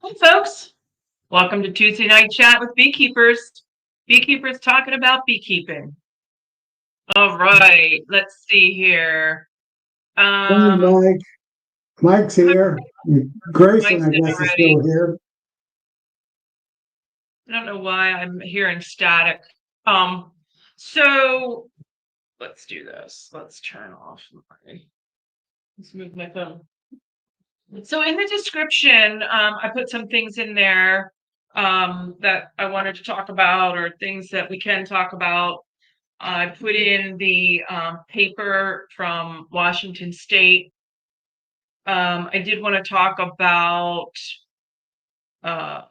Hey folks, welcome to Tuesday Night Chat with Beekeepers. Beekeepers talking about beekeeping. All right, let's see here. Hey, Um, Mike. Mike's here. Grayson, Mike's I in guess, is already. still here. I don't know why I'm hearing static. Um, so let's do this. Let's turn off let's move my phone. So in the description, I put some things in there that I wanted to talk about or things that we can talk about. I put in the paper from Washington State. I did want to talk about uh,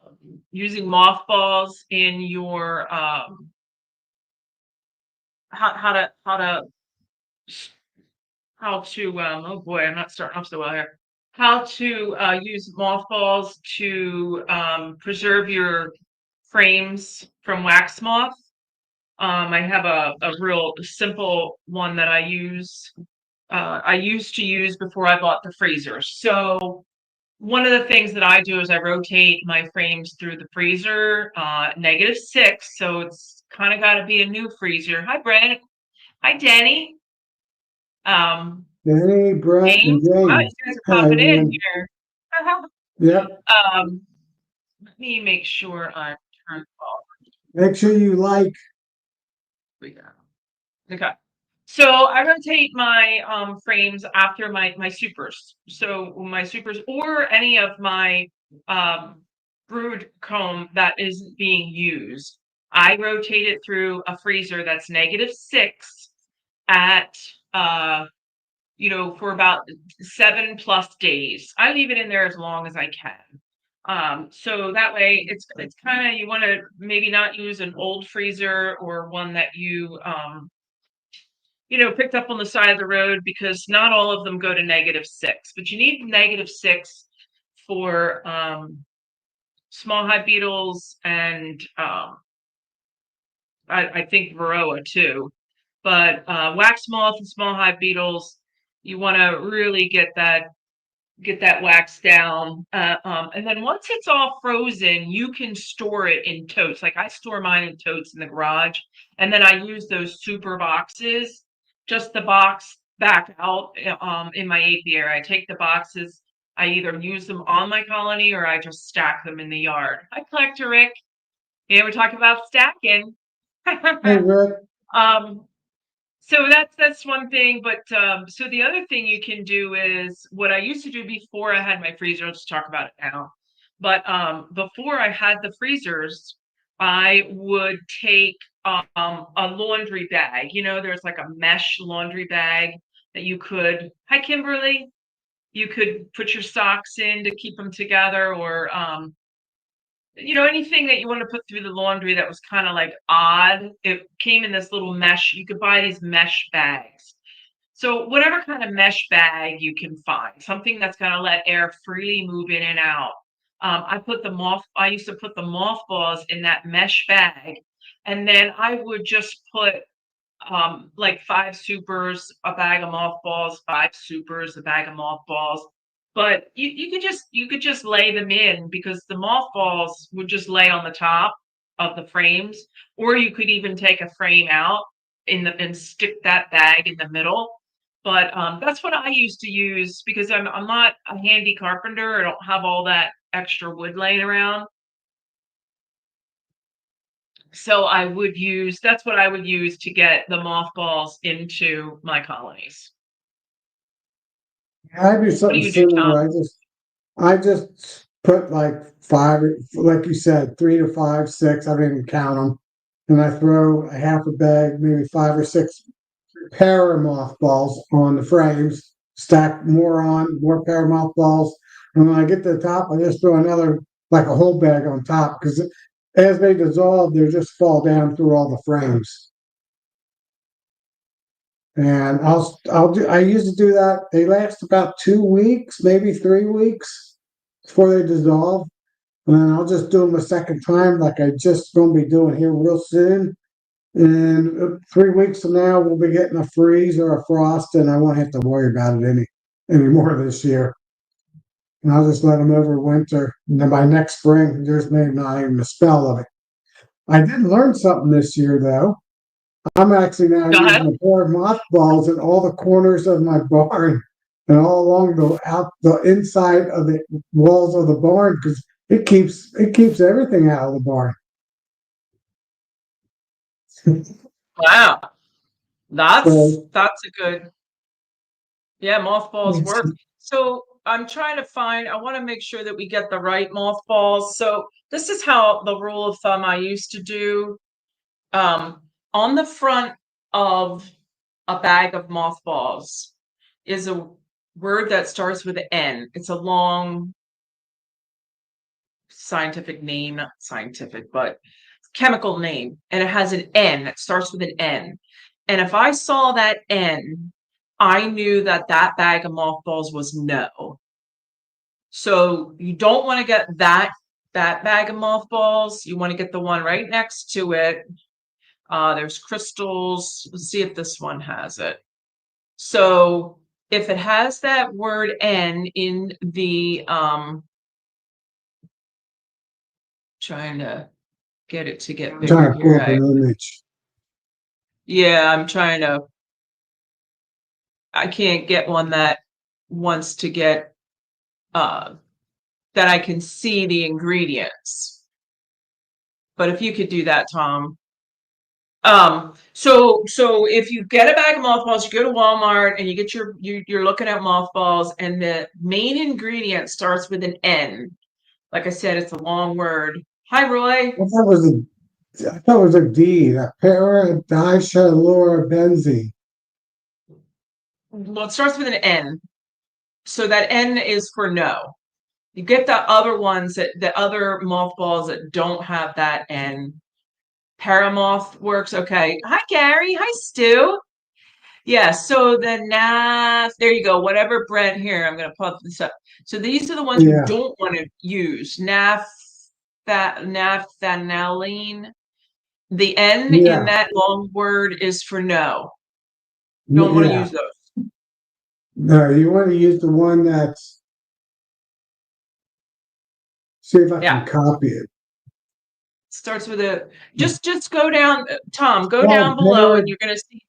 using mothballs in your how to oh boy, I'm not starting off so well here. How to use mothballs to preserve your frames from wax moth. I have a real simple one that I used to use before I bought the freezer. So one of the things that I do is I rotate my frames through the freezer, -6. So it's kind of got to be a new freezer. Hi, Brent. Hi, Denny. Um, Danny, Brett, and James. Wow, you James. guys are Hi, popping in man. here. Yep. um, Let me make sure I'm turned off. Make sure you like. We go. Okay. So I rotate my frames after my supers. So my supers or any of my um, brood comb that isn't being used, I rotate it through a freezer that's -6 at for about 7+ days. I leave it in there as long as I can. So that way it's kind of, you want to maybe not use an old freezer or one that you picked up on the side of the road, because not all of them go to -6, but you need -6 for small hive beetles and I think varroa too. But wax moth and small hive beetles, you want to really get that wax down. And then once it's all frozen, you can store it in totes. Like I store mine in totes in the garage, and then I use those super boxes, just the box back out in my apiary. I take the boxes, I either use them on my colony or I just stack them in the yard. Hi, Collector Rick. Yeah, we're talking about stacking. Hey, Rick. um, so that's one thing, but so the other thing you can do is what I used to do before I had my freezer. I'll just talk about it now. But before I had the freezers, I would take a laundry bag. There's like a mesh laundry bag that you could. Hi, Kimberly. You could put your socks in to keep them together, or anything that you want to put through the laundry that was kind of like odd. It came in this little mesh. You could buy these mesh bags. So whatever kind of mesh bag you can find, something that's going to let air freely move in and out. I used to put the mothballs in that mesh bag, and then I would just put like 5 supers, a bag of mothballs, 5 supers, a bag of mothballs. But you could just lay them in, because the mothballs would just lay on the top of the frames, or you could even take a frame out and stick that bag in the middle. But that's what I used to use, because I'm not a handy carpenter. I don't have all that extra wood laying around. So that's what I would use to get the mothballs into my colonies. I do What do something you do, Tom? similar. I just put like five, like you said, 3 to 5, 6. I don't even count them. And I throw a half a bag, maybe 5 or 6 pair of mothballs on the frames, stack more on, more pair of mothballs. And when I get to the top, I just throw another, like a whole bag on top, because as they dissolve, they just fall down through all the frames. And I usually do that. They last about 2 weeks, maybe 3 weeks before they dissolve. And then I'll just do them a second time, like I just gonna be doing here real soon. And 3 weeks from now, we'll be getting a freeze or a frost, and I won't have to worry about it anymore this year. and I'll just let them overwinter. And then by next spring, there's maybe not even a spell of it. I did learn something this year, though. I'm actually now Go ahead. using the board mothballs in all the corners of my barn and all along the inside of the walls of the barn because it keeps everything out of the barn. Wow. That's So a good, yeah, mothballs work. So I'm trying to find, I want to make sure that we get the right mothballs. So this is how the rule of thumb I used to do. On the front of a bag of mothballs is a word that starts with an N. It's a long scientific name, not scientific, but chemical name, and it has an N. It starts with an N. And if I saw that N, I knew that that bag of mothballs was no. So you don't want to get that bag of mothballs. You want to get the one right next to it. There's crystals. Let's see if this one has it. So if it has that word N in the trying to get it to get I'm trying bigger to pull here. up an image. Yeah, I'm trying to, I can't get one that wants to get that I can see the ingredients. But if you could do that, Tom. So if you get a bag of mothballs, you go to Walmart and you get you're looking at mothballs, and the main ingredient starts with an N. Like I said, it's a long word. Hi, Roy. I thought it was a D, a paradishalorabenzene. Well, it starts with an N. So that N is for no. You get the other ones the other mothballs that don't have that N. Paramoth works. Okay. Hi, Gary. Hi, Stu. Yeah. So the NAF, there you go. Whatever brand here, I'm going to pop this up. So these are the ones we Yeah, don't want to use. Naphthalene. The N in yeah. that long word is for no. Don't want to Yeah. use those. No, you want to use the one that's, see if I Yeah. can copy it. Starts with a, just go down, Tom, go Oh, down below and you're going to see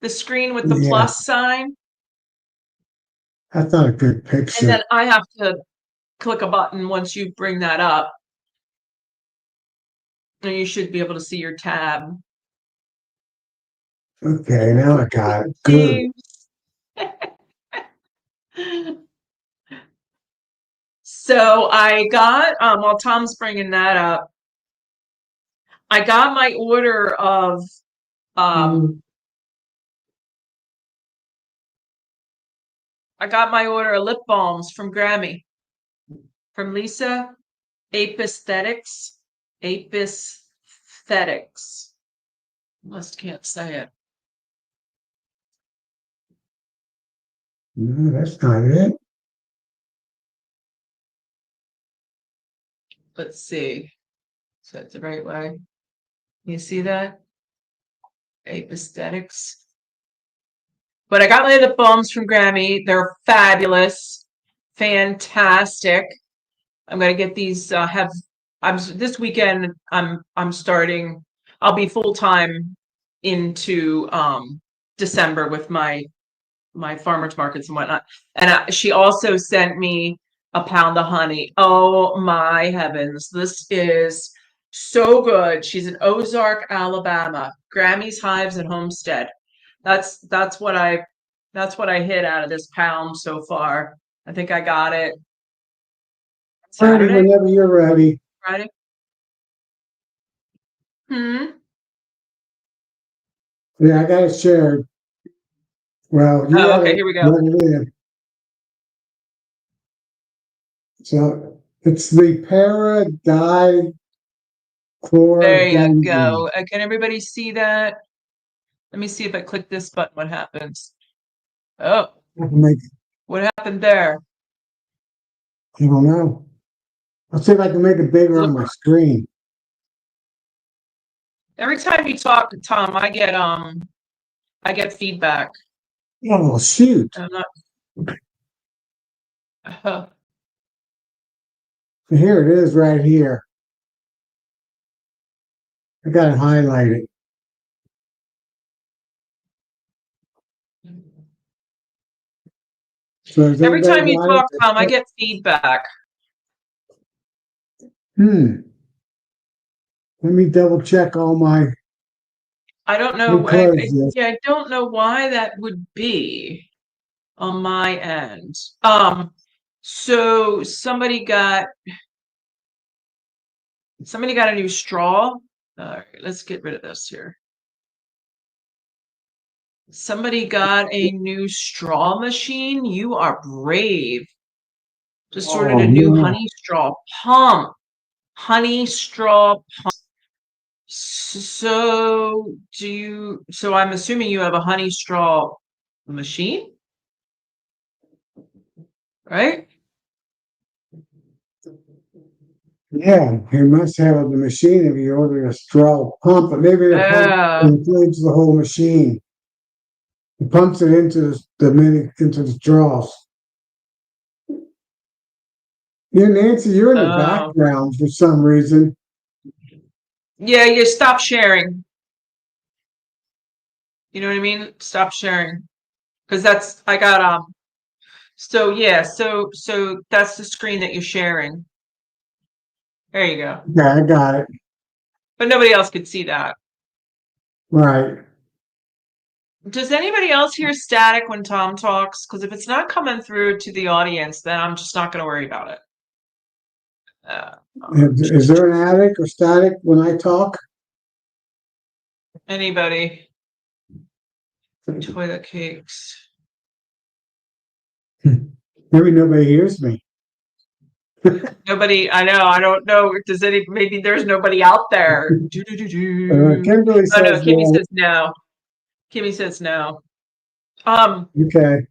the screen with the yeah, plus sign. that's not a good And then picture. I have to click a button once you bring that up. And you should be able to see your tab. Okay, now I got it. Good. See? So I got, while Tom's bringing that up, I got my order of, Mm, lip balms from Grammy, from Lisa. Aesthetics. Aesthetics. Must can't say it. no, that's not it. Let's see. So that's the right way. You see that? Aesthetics. But I got my lip balms from Grammy. They're fabulous, fantastic. I'm gonna get these. I'm this weekend. I'm starting. I'll be full time into December with my farmers markets and whatnot. And she also sent me a pound of honey. Oh my heavens, this is so good. She's in Ozark, Alabama. Grammy's Hives and Homestead. That's what I hit out of this pound so far. I think I got it Ready Saturday, whenever you're ready. Friday. Hmm. Yeah, I got it shared. Well, you Oh, got okay. to Here we go. let it in. So it's the There you paradichlorobenzene. go. Can everybody see that? Let me see if I click this button. What happens? Oh, I can make, what happened there? I don't know. I'll see if I can make it bigger on my screen. Every time you talk to Tom, I get feedback. Oh, shoot. I'm not Here it is right here. I got it highlighted. So has Every anybody time you got talk, Tom, I it? get feedback. Let me double check all my. I don't Let me know. close this. Yeah, I don't know why that would be on my end. So somebody got a new straw. All right, let's get rid of this here. Somebody got a new straw machine. You are brave. Just ordered Oh a new no. honey straw pump. Honey straw pump. So I'm assuming you have a honey straw machine, right? Yeah, you must have the machine if you order a straw pump, but maybe the pump Uh, includes the whole machine. It pumps it into into the straws. Yeah, Nancy, you're in the uh, background for some reason. yeah, you stop sharing. You know what I mean? Stop sharing. Because that's I got so yeah, so that's the screen that you're sharing. There you go. Yeah, I got it. But nobody else could see that. Right. Does anybody else hear static when Tom talks? Because if it's not coming through to the audience, then I'm just not going to worry about it. Uh, Is there an attic or static when I talk? Anybody? Toilet cakes. Maybe nobody hears me. Nobody, I know, I don't know. Does maybe there's nobody out there. Do, do, do, do. Kimberly Oh no, says Kimmy no. says no. Kimmy says no. Um, Okay.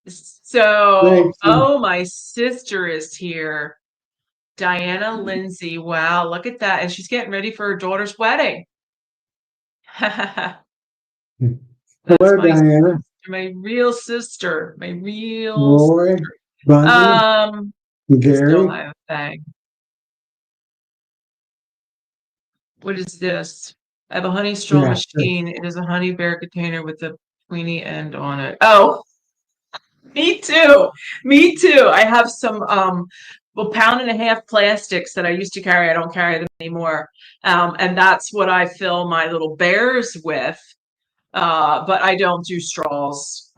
so, Thanks. oh, my sister is here. Diana Lindsay. Wow, look at that. And she's getting ready for her daughter's wedding. That's Hello, my Diana. my real sister. My real Roy, Bundy, still Gary. have a thing. What is this? I have a honey straw Yeah. machine. It is a honey bear container with a pointy end on it. Oh, me too. Me too. I have some well, pound and a half plastics that I used to carry. I don't carry them anymore. And that's what I fill my little bears with. But I don't do straws.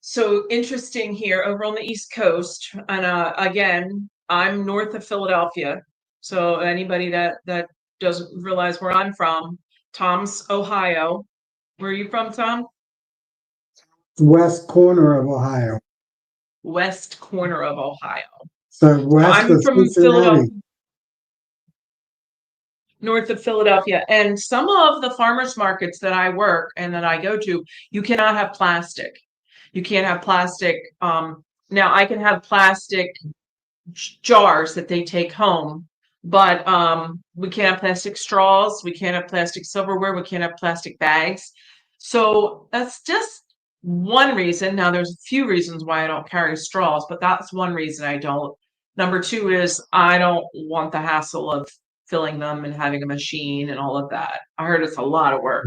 So interesting here over on the East Coast. And again, I'm north of Philadelphia. So anybody that doesn't realize where I'm from, Tom's Ohio. Where are you from, Tom? West corner of Ohio. West corner of Ohio. So So west I'm of from Cincinnati. Philadelphia, north of Philadelphia. And some of the farmers markets that I work and that I go to, you cannot have plastic. You can't have plastic. Now I can have plastic jars that they take home, but we can't have plastic straws. We can't have plastic silverware. We can't have plastic bags. So that's just one reason. Now there's a few reasons why I don't carry straws, but that's one reason I don't. Number two is I don't want the hassle of filling them and having a machine and all of that. I heard it's a lot of work.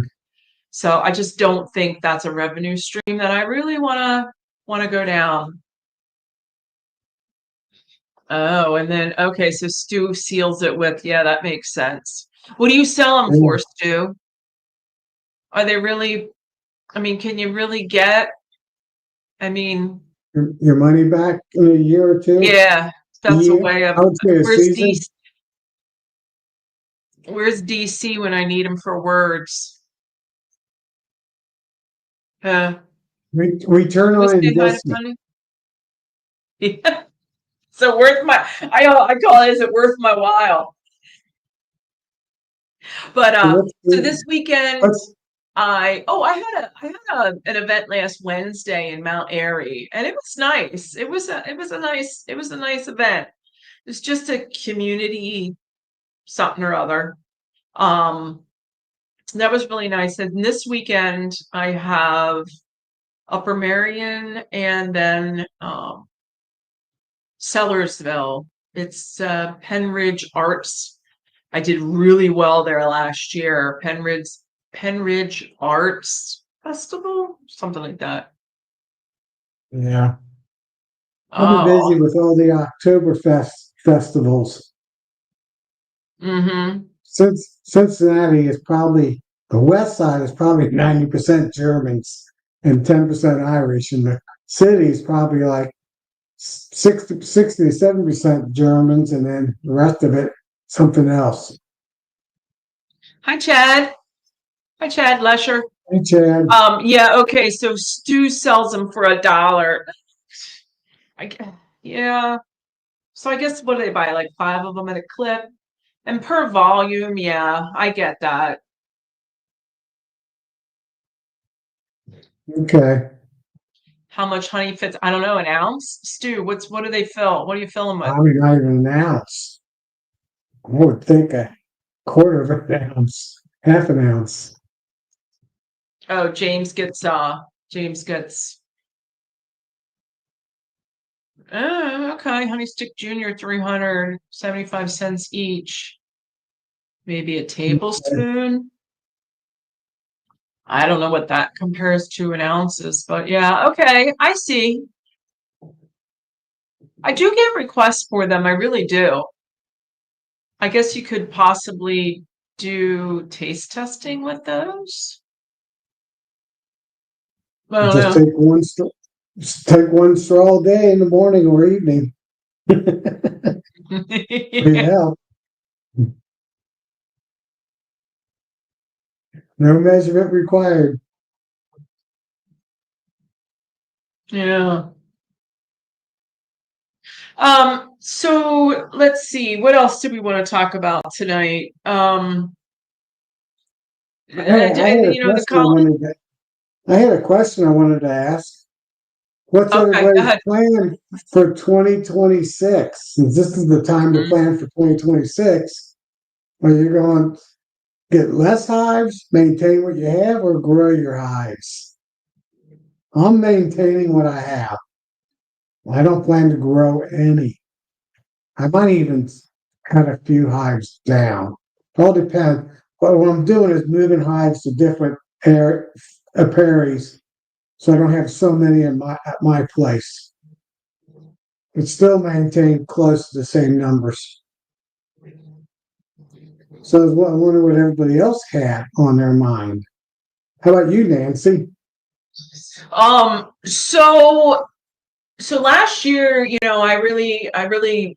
So I just don't think that's a revenue stream that I really want to go down. Oh, and then okay, so Stu seals it with, yeah, that makes sense. What do you sell them for, Stu? Are they really, I mean, can you really get, I mean, Your money back in a year or two? yeah, A that's a year? way of I would say a where's season. DC where's DC when I need him for words? We turn Who on say hi to investment. Tony? Yeah. So worth my I call it, is it worth my while? But So let's so see. this weekend Let's, an event last Wednesday in Mount Airy, and it was nice. It was a nice event. It's just a community something or other. Um, that was really nice. And this weekend I have Upper Marion and then Sellersville. It's Penridge Arts. I did really well there last year. Penridge Arts Festival, something like that. Yeah. I've been busy Oh, with all the Oktoberfest festivals. mm-hmm. Since Cincinnati is probably the west side is probably 90% Germans and 10% Irish, and the city is probably like 60 to 7% Germans, and then the rest of it something else. Hi, Chad. Hi, Chad Lesher. Hey, Chad. Yeah, okay, so Stu sells them for $1. I gue- yeah. So I guess what do they buy? Like 5 of them at a clip? And per volume, yeah, I get that. Okay. How much honey fits? I don't know, an ounce? Stu, what do they fill? What do you fill them with? Probably not even an ounce. I would think a quarter of an ounce, half an ounce. Oh, James gets okay, Honey Stick Junior 375 cents each. Maybe a tablespoon. I don't know what that compares to in ounces, but yeah, okay, I see. I do get requests for them, I really do. I guess you could possibly do taste testing with those. I don't Just know. take just take one straw a day in the morning or evening. Yeah, no measurement required. Yeah. So let's see, what else do we want to talk about tonight? I had a The question college. I had a question I wanted to ask. What's Okay, go everybody's ahead. plan for 2026? Since this is the time to Mhm. plan for 2026, are you going to get less hives, maintain what you have, or grow your hives? I'm maintaining what I have. I don't plan to grow any. I might even cut a few hives down. All depends. But what I'm doing is moving hives to different apiaries, so I don't have so many in my at my place. It's still maintained close to the same numbers. So I wonder what everybody else had on their mind. How about you, Nancy? Um, so so last year, I really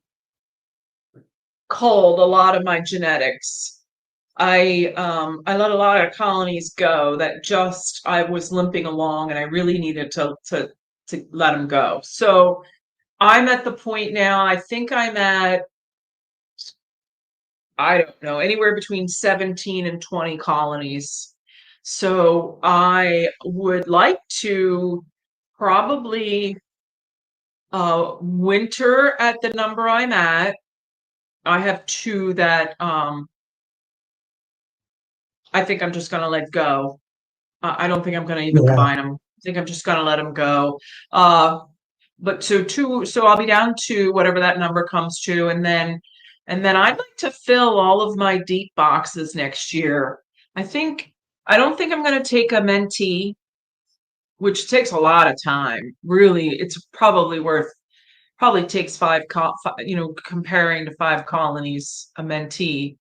culled a lot of my genetics. I let a lot of colonies go that just I was limping along and I really needed to let them go. So I'm at the point now, I think I'm at, I don't know, anywhere between 17 and 20 colonies. So I would like to probably winter at the number I'm at. I have 2 that I think I'm just gonna let go. I don't think I'm gonna even Yeah, combine them. I think I'm just gonna let them go. Uh, but so I'll be down to whatever that number comes to, and then I'd like to fill all of my deep boxes next year. I think I don't think I'm gonna take a mentee, which takes a lot of time. Really, it's probably takes comparing to 5 colonies, a mentee.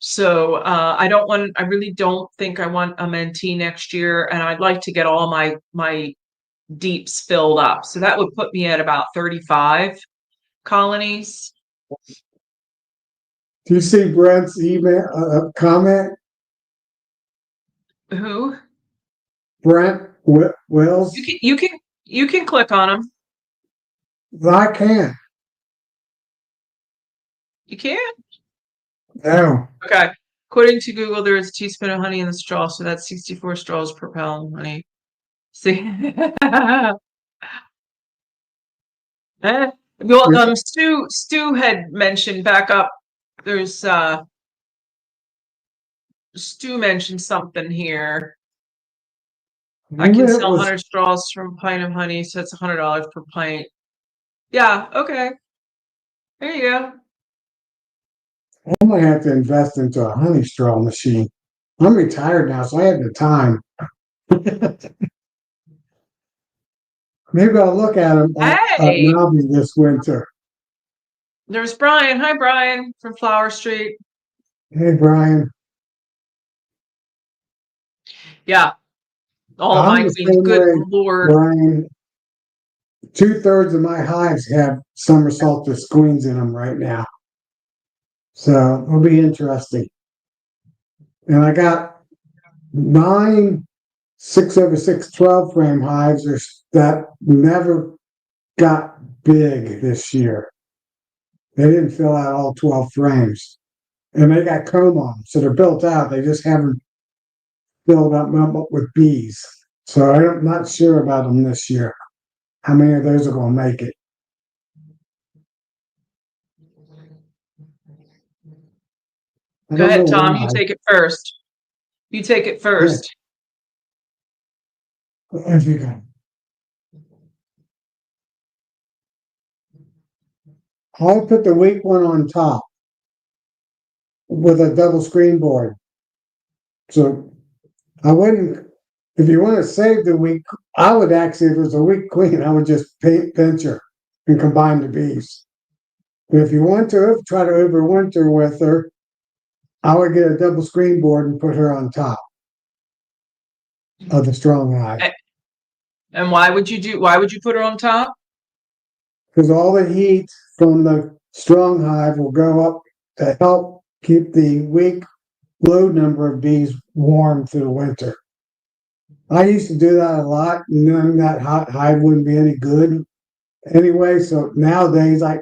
So I really don't think I want a mentee next year, and I'd like to get all my deeps filled up. So that would put me at about 35 colonies. do you see Brent's email comment? Who? Brent You Wills? can you can you can click on them. I can't. You can. No. Okay. According to Google, there is a teaspoon of honey in the straw, so that's 64 straws per pound of honey. See? Well, Stu had mentioned back up. There's Stu mentioned something here. I Maybe can it sell was 100 straws from a pint of honey, so it's $100 per pint. Yeah, okay. There you go. I might have to invest into a honey straw machine. I'm retired now, so I have the time. Maybe I'll look at them at Hey, Nobby this winter. there's Brian. Hi, Brian from Flower Street. Hey, Brian. Yeah, all of I'm my the queens. same Good way, Lord. Brian. 2/3 of my hives have somersaultus queens in them right now. So it'll be interesting. And I got 9 6/6 12 frame hives that never got big this year. They didn't fill out all 12 frames. And they got comb on them. So they're built out. They just haven't filled up with bees. So I'm not sure about them this year. How many of those are going to make it? I Go don't ahead, know Tom. You why. take it first. You take it Yeah, first. if you can. I'll put the weak one on top with a double screen board. So I wouldn't, if you want to save the weak, I would actually, if it was a weak queen, I would just pinch her and combine the bees. But if you want to try to overwinter with her, I would get a double screen board and put her on top of the strong hive. And why would you put her on top? Because all the heat from the strong hive will go up to help keep the weak low number of bees warm through the winter. I used to do that a lot, knowing that hot hive wouldn't be any good anyway. So nowadays, I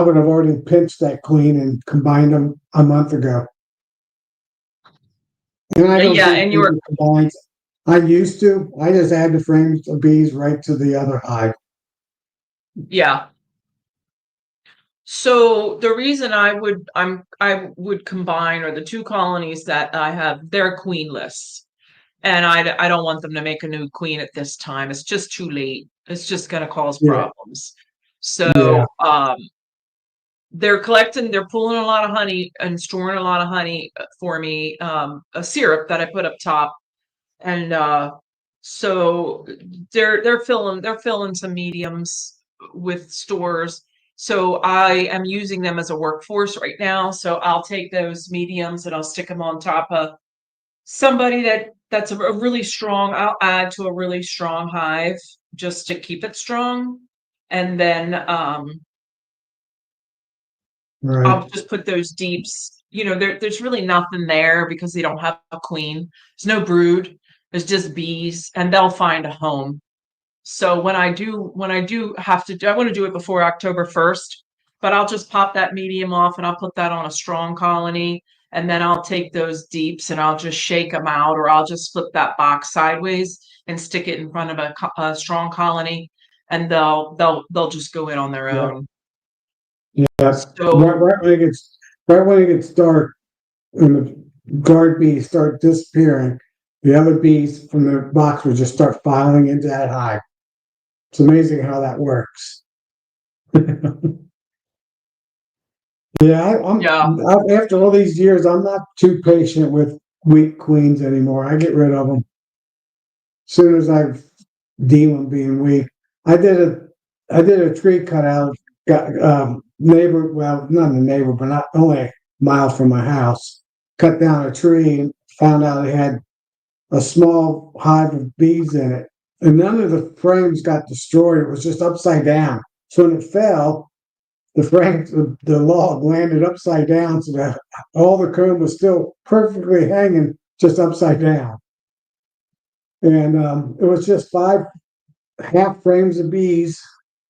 would have already pinched that queen and combined them a month ago. And I don't Yeah, do and you were queen combines. I used to. I just add the frames of bees right to the other hive. yeah. So the reason I would combine, or the two colonies that I have, they're queenless. And I don't want them to make a new queen at this time. It's just too late. It's just going to cause Yeah, problems. yeah, So they're pulling a lot of honey and storing a lot of honey for me, a syrup that I put up top. And so they're filling some mediums with stores. So I am using them as a workforce right now. So I'll take those mediums and I'll stick them on top of somebody that's a really strong. I'll add to a really strong hive just to keep it strong. And then right. I'll just put those deeps. There's really nothing there because they don't have a queen. There's no brood. There's just bees, and they'll find a home. So when I do have to do, I want to do it before October 1st, but I'll just pop that medium off and I'll put that on a strong colony, and then I'll take those deeps and I'll just shake them out, or I'll just flip that box sideways and stick it in front of a strong colony, and they'll just go in on their Yeah, own. yeah. Right, So right when it gets dark and the guard bees start disappearing, the other bees from the box will just start filing into that hive. It's amazing how that works. Yeah, yeah, after all these years, I'm not too patient with weak queens anymore. I get rid of them as soon as I deem them being weak. I did a I did a tree cutout. Got neighbor, well, not a neighbor, but not only a mile from my house. Cut down a tree and found out it had a small hive of bees in it, and none of the frames got destroyed. It was just upside down. So when it fell, the log landed upside down, so that all the comb was still perfectly hanging, just upside down. And it was just 5 half frames of bees.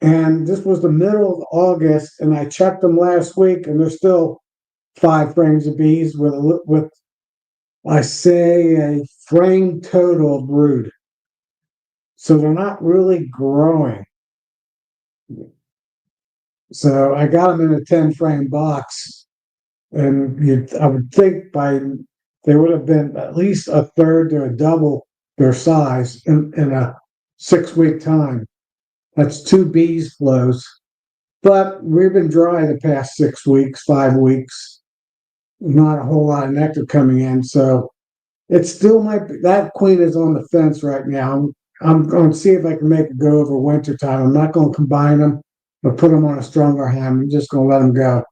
And this was the middle of August, and I checked them last week, and there's still 5 frames of bees with I say a frame total of brood. So they're not really growing. So I got them in a 10 frame box, and I would think they would have been at least a third to a double their size in a 6 week time. That's 2 bees flows But we've been dry the past 6 weeks, 5 weeks. Not a whole lot of nectar coming in, so it still might be. That queen is on the fence right now. I'm going to see if I can make it go over winter time. I'm not going to combine them or put them on a stronger ham. I'm just going to let them go.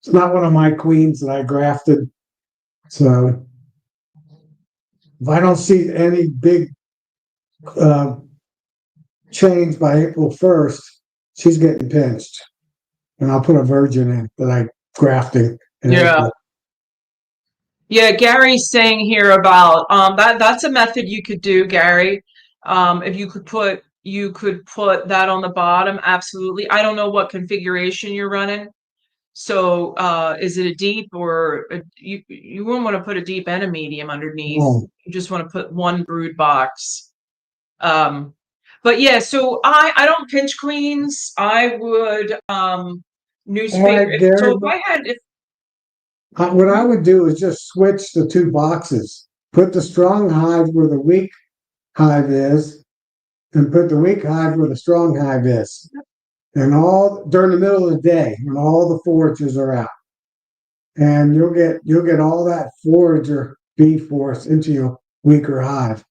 It's not one of my queens that I grafted. So if I don't see any big uh, change by April 1st, she's getting pinched. And I'll put a virgin in that I grafting in Yeah. April. Yeah, Gary's saying here about that's a method you could do, Gary. If you could put that on the bottom, absolutely. I don't know what configuration you're running. So is it a deep or you wouldn't want to put a deep and a medium underneath. Oh, You just want to put one brood box. Um, but yeah, so I don't pinch queens. I would all newspaper right, Gary. if I had if What I would do is just switch the two boxes. Put the strong hive where the weak hive is, and put the weak hive where the strong hive is. And all during the middle of the day when all the foragers are out. And you'll get all that forager bee force into your weaker hive.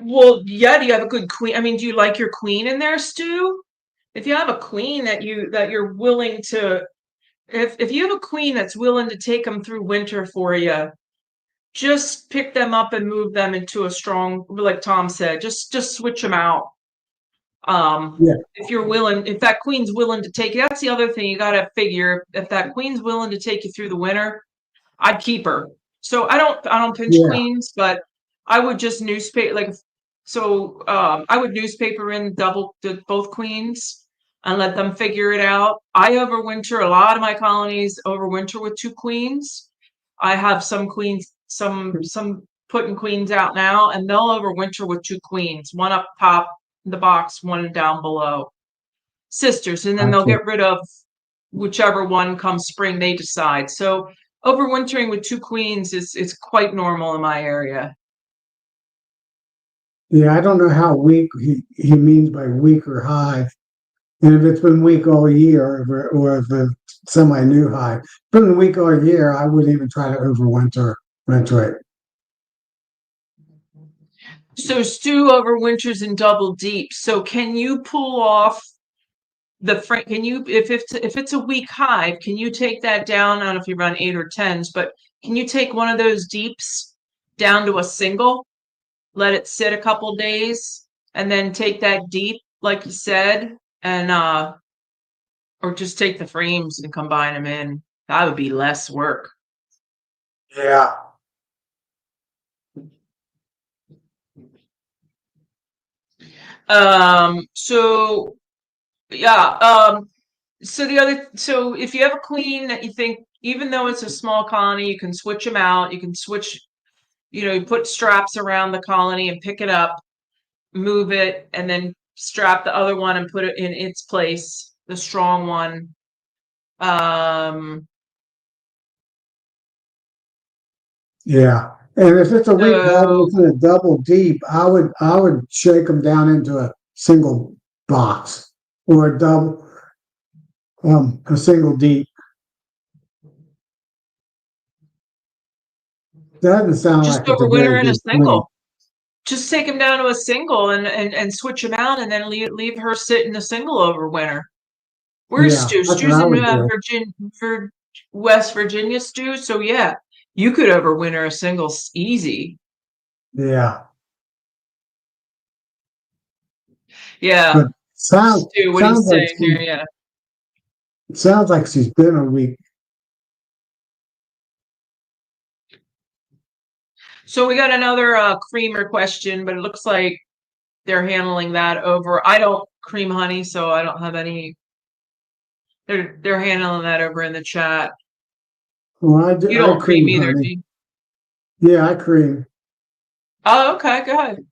well, yeah, do you have a good queen? I mean, do you like your queen in there, Stu? If you have a queen that you're willing to if you have a queen that's willing to take them through winter for you, just pick them up and move them into a strong, like Tom said, just switch them out. Yeah, If you're willing, if that queen's willing to take you, that's the other thing you got to figure. If that queen's willing to take you through the winter, I'd keep her. So I don't pinch yeah, queens, but I would just newspaper like so I would newspaper in both queens and let them figure it out. I overwinter a lot of my colonies overwinter with two queens. I have some queens, some putting queens out now, and they'll overwinter with two queens, one up top in the box, one down below. Sisters, and then they'll gotcha. get rid of whichever one comes spring they decide. So overwintering with two queens is quite normal in my area. Yeah, I don't know how weak he means by weaker hive. And if it's been weak all year, or if it's semi-new hive, if it's been weak all year, I wouldn't even try to winter it. So Stu overwinters in double deep. So can you pull off the front? Can you, if it's a weak hive, can you take that down? I don't know if you run 8 or 10s, but can you take one of those deeps down to a single, let it sit a couple days, and then take that deep, like you said, and or just take the frames and combine them in? That would be less work. Yeah. So yeah, so if you have a queen that you think, even though it's a small colony, you can switch them out. You can switch, you put straps around the colony and pick it up, move it, and then strap the other one and put it in its place, the strong one. Um, Yeah. And if it's a weak hive and so it's in a double deep, I would shake them down into a single box or a single deep. That doesn't sound just like it's a very overwinter in a good queen. single. Just take them down to a single and switch them out, and then leave her sit in a single over winter. Where's Yeah, Stu? that's what Stu's I in would do. West Virginia, Stu. So yeah, you could overwinter a single easy. Yeah. Yeah, But sounds Stu, what he's sounds like saying here. Yeah. she's been a week. So we got another creamer question, but it looks like they're handling that over. I don't cream honey, so I don't have any. They're handling that over in the chat. Well, You I don't cream cream either, do honey. you? Yeah, I cream. Oh, okay, go ahead.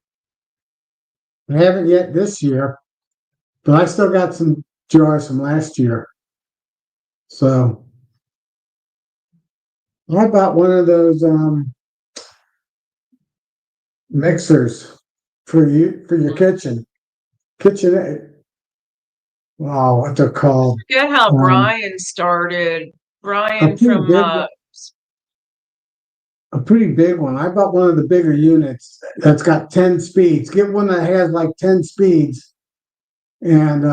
I haven't yet this year, but I still got some jars from last year. So I bought one of those mixers for your kitchen. wow, what they're called. Forget how Um, Brian started. a Brian pretty from big, a pretty big one. I bought one of the bigger units that's got 10 speeds. Get one that has like 10 speeds, and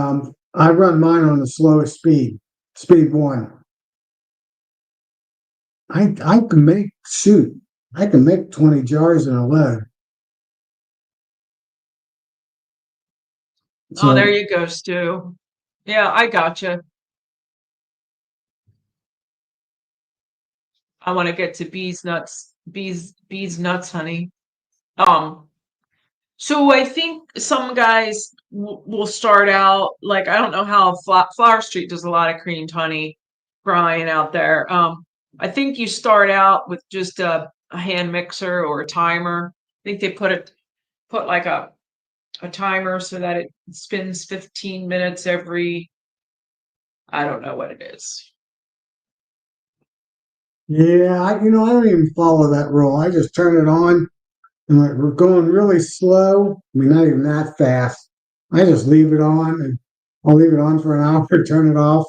I run mine on the slowest speed, speed one. I can make shoot. I can make 20 jars in a load. Oh, there So you go, Stu. Yeah, I gotcha. I want to get to bees nuts, honey. Um, so I think some guys will start out like I don't know how Flower Street does a lot of creamed honey, Brian out there. I think you start out with just a hand mixer or a timer. I think they put like a timer so that it spins 15 minutes every, I don't know what it is. yeah, I don't even follow that rule. I just turn it on, and like we're going really slow. I mean, not even that fast. I just leave it on, and I'll leave it on for an hour, turn it off,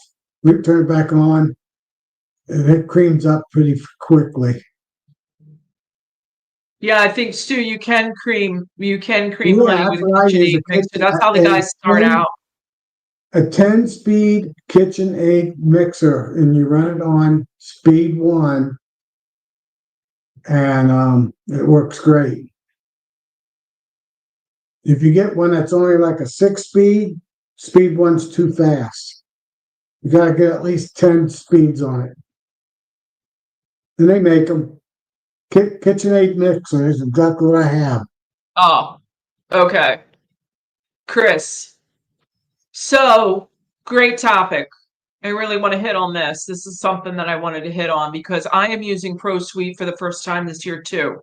turn it back on, and it creams up pretty quickly. Yeah, I think Stu, you can cream Yeah, honey that's with what I use KitchenAid mixer. That's how the a guys start out. a 10 speed KitchenAid mixer, and you run it on speed one, and it works great. If you get one that's only like a 6 speed, speed one's too fast. You got to get at least 10 speeds on it. And they make them. KitchenAid mixer is exactly what I have. Oh, okay. Chris. So great topic. I really want to hit on this. This is something that I wanted to hit on because I am using ProSuite for the first time this year too.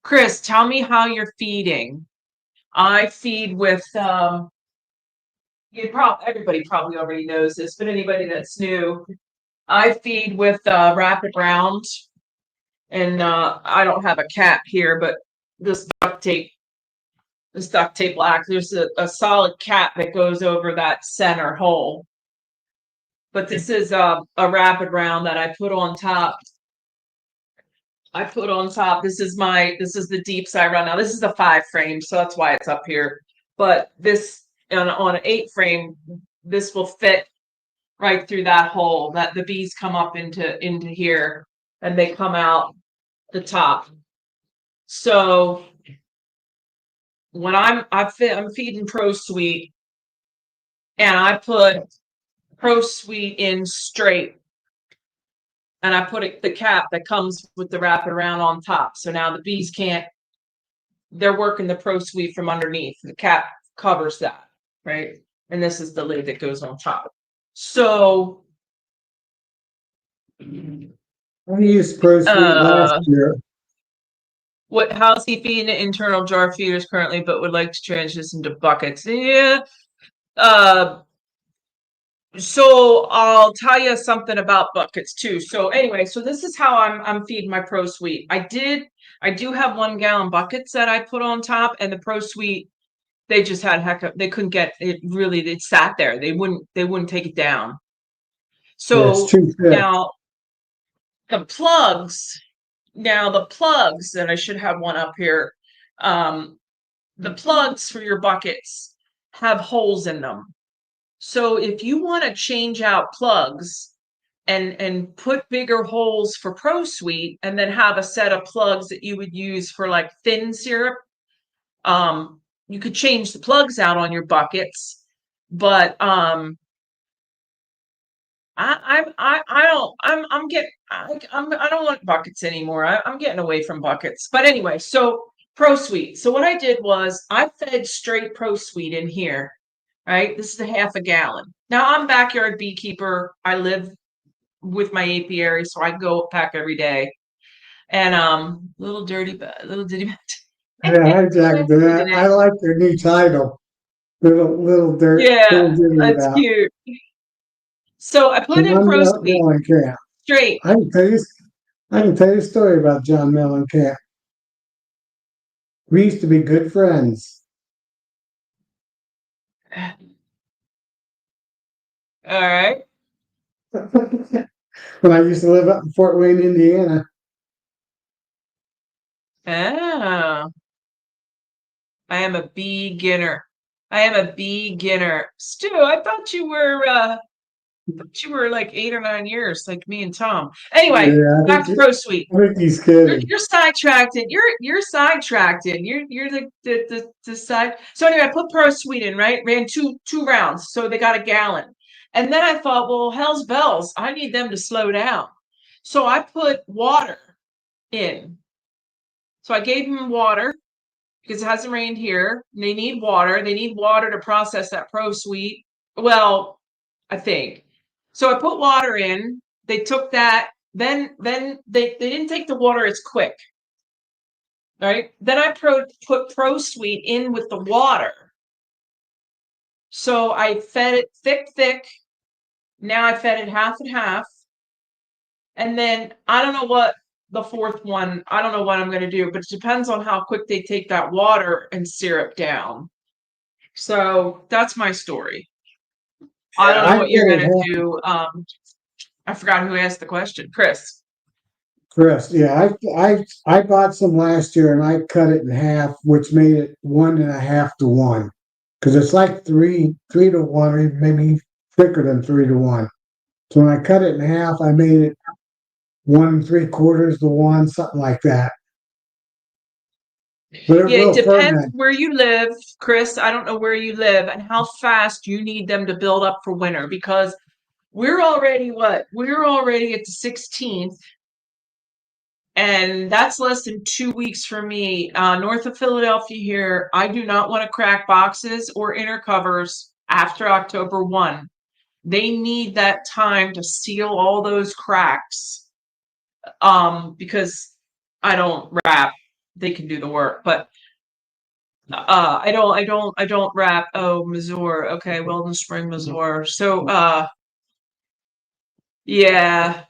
Chris, tell me how you're feeding. I feed with everybody probably already knows this, but anybody that's new, I feed with Rapid Round, and I don't have a cap here, but this duct tape, black. There's a solid cap that goes over that center hole. But this is a Rapid Round that I put on top. This is the deeps I run now. This is a 5 frame, so that's why it's up here. But this on an 8 frame, this will fit right through that hole that the bees come up into here and they come out the top. So when I'm feeding ProSuite and I put ProSuite in straight and I put the cap that comes with the Rapid Round on top. So now the bees can't, they're working the ProSuite from underneath. The cap covers that, right? And this is the lid that goes on top. So I used ProSuite last year. how's he feeding internal jar feeders currently, but would like to transition to buckets? Yeah. So I'll tell you something about buckets too. So anyway, so this is how I'm feeding my ProSuite. I do have 1 gallon buckets that I put on top, and the ProSuite, they just had they couldn't get it really, it sat there. They wouldn't take it down. Yeah, it's So too thick. now the plugs, and I should have one up here. The plugs for your buckets have holes in them. So if you want to change out plugs and put bigger holes for ProSuite, and then have a set of plugs that you would use for like thin syrup, you could change the plugs out on your buckets. But I don't I don't want buckets anymore. I'm getting away from buckets. But anyway, so ProSuite. So what I did was I fed straight ProSuite in here. Right, this is a half a gallon. Now I'm backyard beekeeper. I live with my apiary, so I go pack every day. And little ditty. Yeah, hi Jack. I like your new title. Little Yeah, ditty that's about cute. So I put in John ProSuite Mellencamp. straight. I can tell you, I can tell you a story about John Mellencamp. We used to be good friends. All right. When I used to live up in Fort Wayne, Indiana. Oh, I am a beginner. I am a beginner. Stu, I thought you were like 8 or 9 years, like me and Tom. Anyway, Yeah, back to Pro Suite. I think he's You're, kidding. you're sidetracked. You're sidetracked. You're the side. So anyway, I put Pro Suite in, right? Ran two rounds, so they got a gallon. And then I thought, well, hell's bells. I need them to slow down. So I put water in. So I gave them water because it hasn't rained here. They need water. They need water to process that Pro Suite. Well, I think. So I put water in. They took that. Then they didn't take the water as quick. Right. Then I put Pro Suite in with the water. So I fed it thick. Now I fed it half and half. And then I don't know what the fourth one, I don't know what I'm going to do, but it depends on how quick they take that water and syrup down. So that's my story. I Yeah, don't know I what you're get it going to half. do. I forgot who asked the question. Chris. Chris, yeah, I bought some last year and I cut it in half, which made it 1.5 to 1. Because it's like three to one, or maybe thicker than 3 to 1. So when I cut it in half, I made it 1.75 to 1, something like that. But it Yeah, it will depends ferment. where you live, Chris. I don't know where you live and how fast you need them to build up for winter because we're already what? We're already at the 16th, and that's less than 2 weeks for me. North of Philadelphia here, I do not want to crack boxes or inner covers after October 1. They need that time to seal all those cracks. Because I don't wrap. They can do the work, but I don't wrap. Oh, Missouri. Okay, Weldon Spring, Missouri. So yeah,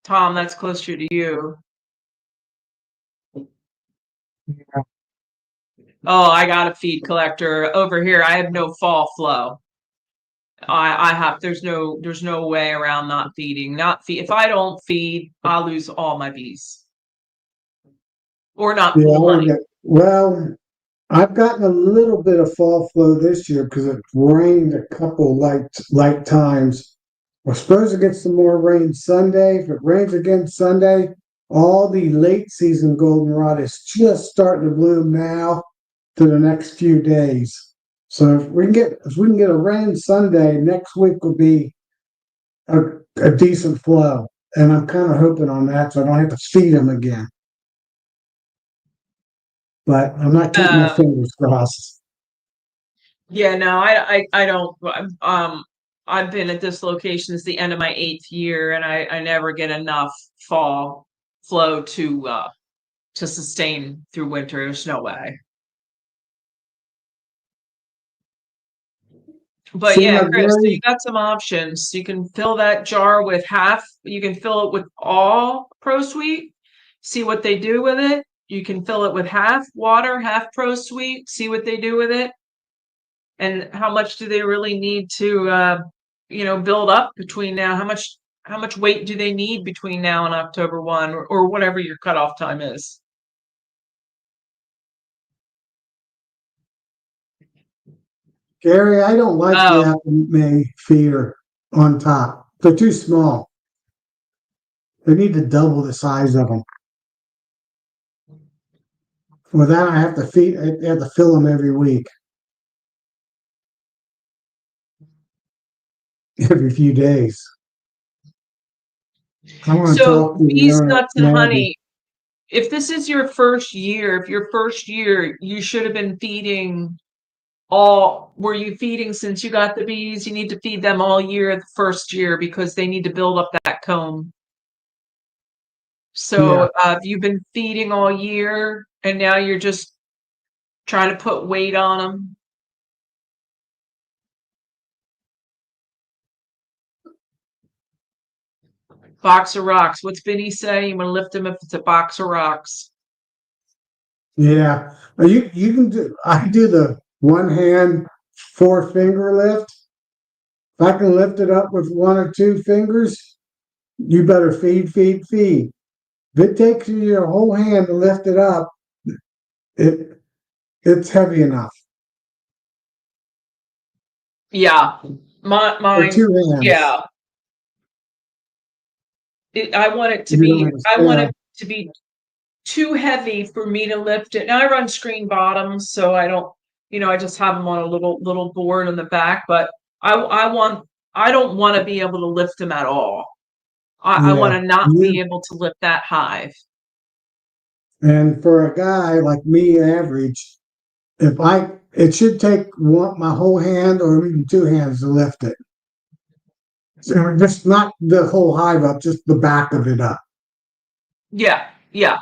Tom, that's closer to you. Oh, I got a feed collector over here. I have no fall flow. I have there's no way around not feeding. Not feed if I don't feed, I'll lose all my bees. Or not Yeah, pull honey. well, I've gotten a little bit of fall flow this year because it rained a couple light times. We're supposed to get some more rain Sunday. If it rains again Sunday, all the late season goldenrod is just starting to bloom now to the next few days. So if we can get a rain Sunday, next week will be a, a decent flow. And I'm kind of hoping on that so I don't have to feed them again. But I'm not keeping my Uh, fingers crossed. yeah, no, I don't. I've been at this location since the end of my 8th year, and I never get enough fall flow to sustain through winter. There's no way. But Seeing yeah, a Chris, so you very got some options. You can fill that jar with half. You can fill it with all Pro Sweet. See what they do with it. You can fill it with half water, half Pro Sweet. See what they do with it. And how much do they really need to build up between now? How much weight do they need between now and October 1 or whatever your cutoff time is? Gary, I don't like the Oh, Apple May feeder on top. They're too small. They need to double the size of them. With that, I have to fill them every week, every few days. I want to so talk to the bees, owner, nuts, and Maggie. honey. If this is your first year, if your first year, you should have been feeding were you feeding since you got the bees? You need to feed them all year the first year because they need to build up that comb. Yeah, So if you've been feeding all year and now you're just trying to put weight on them. Box of rocks. What's Benny say? You want to lift them if it's a box of rocks. yeah. You can do. I do the one hand 4 finger lift, If I can lift it up with one or two fingers, you better feed, feed, feed. If it takes you your whole hand to lift it up, it it's heavy enough. Yeah. Or Mine, two hands. yeah. I want it to You don't be, have a I want scale. it to be too heavy for me to lift it. Now I run screen bottoms, so I don't, I just have them on a little board in the back, but I don't want to be able to lift them at all. I want Yeah. to not be You able to lift that high. and for a guy like me, average, if I it should take my whole hand or even two hands to lift it. So just not the whole hive up, just the back of it up. Yeah, yeah.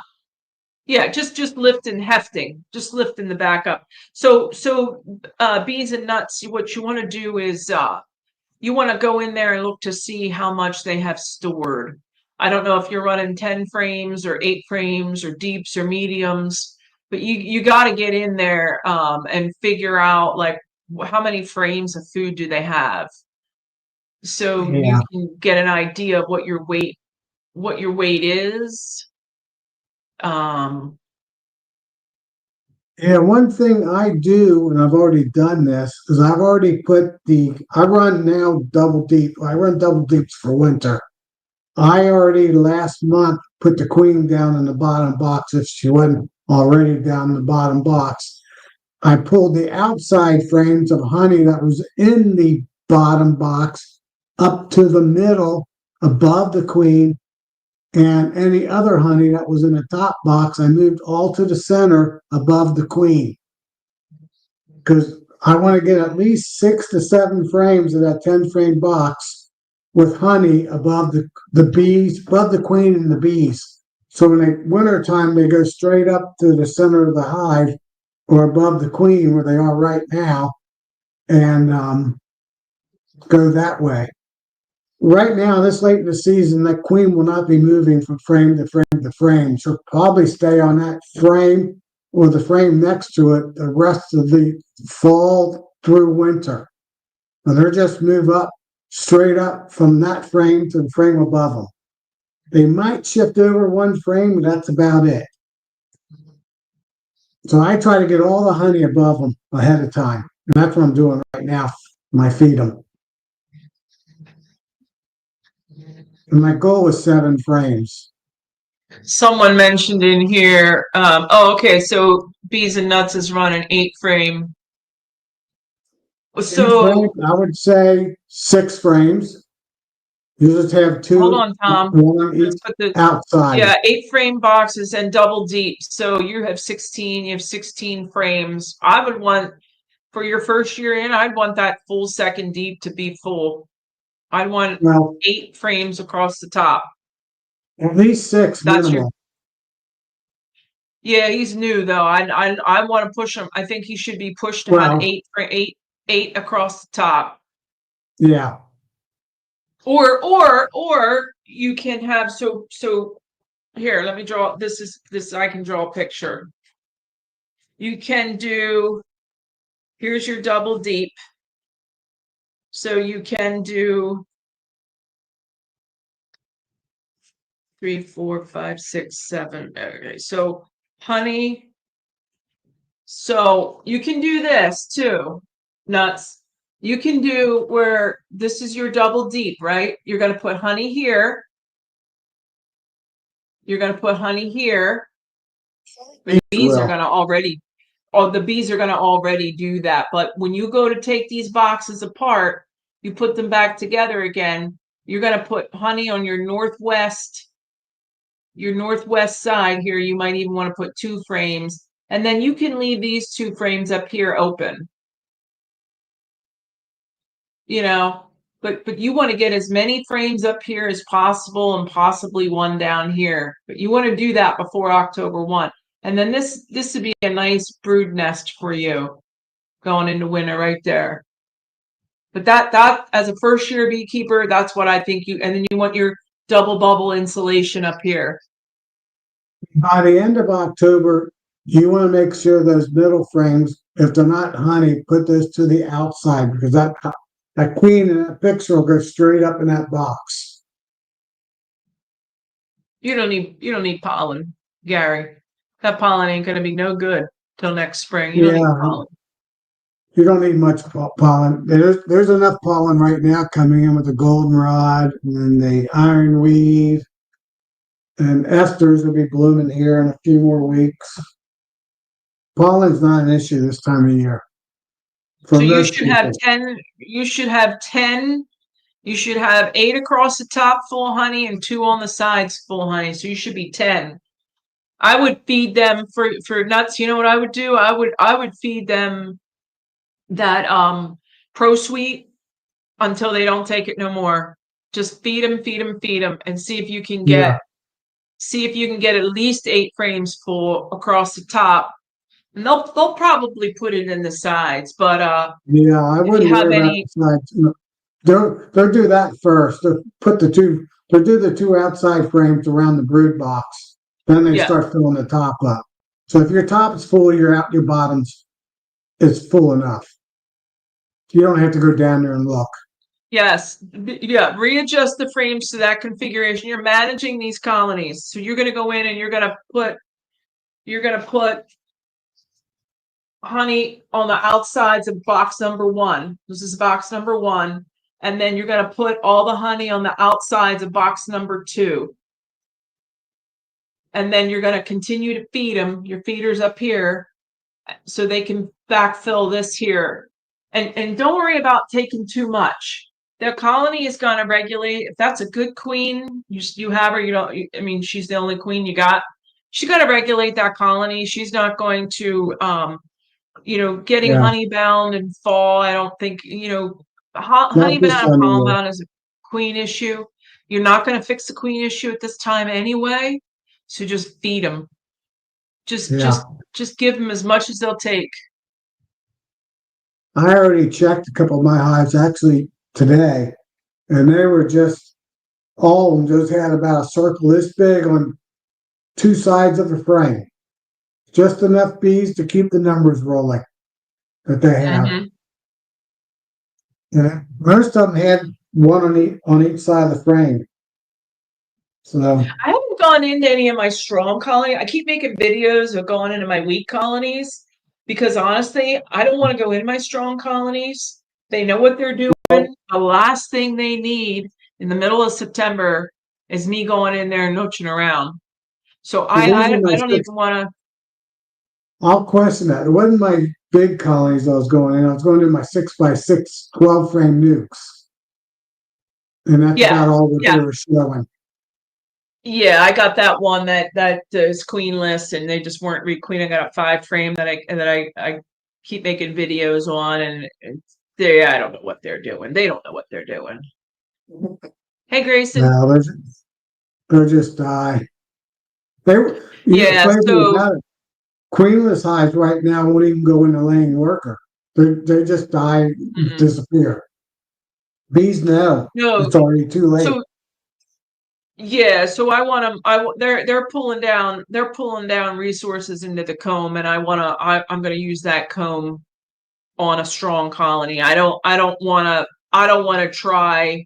Yeah, just lifting, hefting, just lifting the back up. So bees and nuts, what you want to do is you want to go in there and look to see how much they have stored. I don't know if you're running 10 frames or 8 frames or deeps or mediums, but you got to get in there and figure out like how many frames of food do they have, so you Yeah. can get an idea of what your weight is. Um, Yeah, one thing I do, and I've already done this, is I run now double deep. I run double deeps for winter. I already last month put the queen down in the bottom box if she wasn't already down in the bottom box. I pulled the outside frames of honey that was in the bottom box up to the middle above the queen, and any other honey that was in the top box, I moved all to the center above the queen because I want to get at least 6 to 7 frames of that 10 frame box with honey above the bees, above the queen and the bees. So in the winter time, they go straight up to the center of the hive or above the queen where they are right now and go that way. Right now, this late in the season, that queen will not be moving from frame to frame to frame. She'll probably stay on that frame or the frame next to it the rest of the fall through winter. And they'll just move up straight up from that frame to the frame above them. They might shift over one frame, but that's about it. So I try to get all the honey above them ahead of time. And that's what I'm doing right now when I feed them. And my goal is 7 frames. Someone mentioned in here, oh, okay, so Bees and Nuts is running 8 frame. Eight frames, So I would say 6 frames. You just have hold two, on, Tom. one Let's each put the, outside. yeah, 8 frame boxes and double deep. So you have 16 frames. I would want, for your first year in, I'd want that full second deep to be full. I'd want Well, 8 frames across the top. at least 6 That's your, minimal. yeah, he's new though. I want to push him. I think he should be pushed to have Well, eight across the top. yeah. Or you can have, so here, let me draw, this I can draw a picture. You can do, here's your double deep. So you can do 3, 4, 5, 6, 7. Okay, so honey. So you can do this too. Nuts. You can do where this is your double deep, right? You're going to put honey here. You're going to put honey here. The bees are Well, going to already, oh, the bees are going to already do that. But when you go to take these boxes apart, you put them back together again. You're going to put honey on your northwest side here. You might even want to put 2 frames, and then you can leave these 2 frames up here open. But you want to get as many frames up here as possible and possibly one down here. But you want to do that before October 1. And then this would be a nice brood nest for you going into winter right there. But that as a first year beekeeper, that's what I think and then you want your double bubble insulation up here. by the end of October, you want to make sure those middle frames, if they're not honey, put those to the outside because that queen and that fixer will go straight up in that box. You don't need pollen, Gary. That pollen ain't gonna be no good till next spring. You don't need Yeah, pollen. you don't need much pollen. There's enough pollen right now coming in with the goldenrod and then the ironweed, and esters will be blooming here in a few more weeks. Pollen's not an issue this time of year for So you most should have people. 10, you should have 10, you should have 8 across the top full of honey and 2 on the sides full of honey. So you should be 10. I would feed them for nuts. You know what I would do? I would feed them that pro sweet until they don't take it no more. Just feed them, feed them, feed them, and Yeah, see if you can get at least 8 frames full across the top. And they'll probably put it in the sides, but yeah, I if you wouldn't have worry about any, the sides. No. They'll do that first. They'll do the two outside frames around the brood box. Then they yeah, start filling the top up. So if your top is full, your bottoms is full enough. You don't have to go down there and look. yes, yeah, readjust the frames to that configuration. You're managing these colonies, so you're going to go in and you're going to put honey on the outsides of box number 1. This is box number 1. And then you're going to put all the honey on the outsides of box number 2. And then you're going to continue to feed them, your feeders up here, so they can backfill this here. And don't worry about taking too much. The colony is going to regulate. If that's a good queen, you have her, you don't, I mean, she's the only queen you got. She's got to regulate that colony. She's not going to, getting Yeah, honey bound and fall. I don't think, honey not this bound, time of pollen year. bound is a queen issue. You're not going to fix the queen issue at this time anyway. So just feed them. Just, Yeah, just, just give them as much as they'll take. I already checked a couple of my hives actually today, and they were just all of them just had about a circle this big on two sides of the frame. Just enough bees to keep the numbers rolling that they have. Mm-hmm. You know, most of them had one on each side of the frame. So I haven't gone into any of my strong colony. I keep making videos of going into my weak colonies because honestly, I don't want to go into my strong colonies. They know what they're doing. The last thing they need in the middle of September is me going in there and nooching around. So these are my I don't six. even want to. I'll question that. It wasn't my big colonies I was going in. I was going in my 6x6 12 frame nukes, and that's Yeah, about all that yeah, they were showing. yeah. I got that one that is queenless, and they just weren't re-queen. I got a 5 frame that I keep making videos on, and I don't know what they're doing. They don't know what they're doing. Hey, Grayson. No, they're just die. They, the Yeah. funny thing So about it, queenless hives right now won't even go into laying worker. They just die, mm-mm. disappear. Bees know No. it's already too late. So yeah. So I want them. They're pulling down. They're pulling down resources into the comb, and I'm going to use that comb on a strong colony. I don't want to try.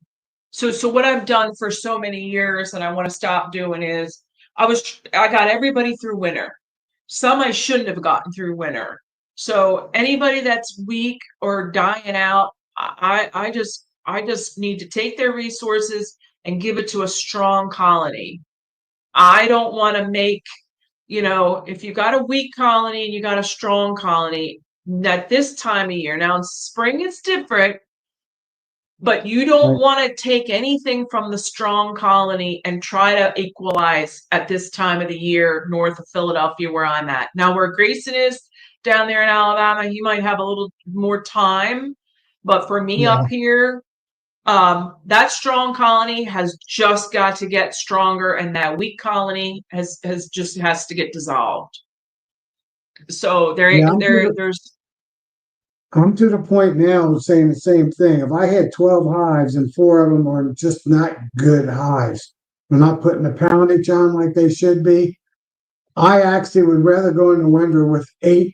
So what I've done for so many years and I want to stop doing is I got everybody through winter. Some I shouldn't have gotten through winter. So anybody that's weak or dying out, I just need to take their resources and give it to a strong colony. I don't want to make, if you got a weak colony and you got a strong colony, at this time of year, now in spring it's different, but you don't Right. want to take anything from the strong colony and try to equalize at this time of the year north of Philadelphia where I'm at. Now where Grayson is down there in Alabama, he might have a little more time, but for me Yeah. up here, that strong colony has just got to get stronger, and that weak colony has to get dissolved. So Yeah. there's I'm to the point now of saying the same thing. If I had 12 hives and 4 of them are just not good hives, they're not putting the poundage on like they should be, I actually would rather go in the winter with 8.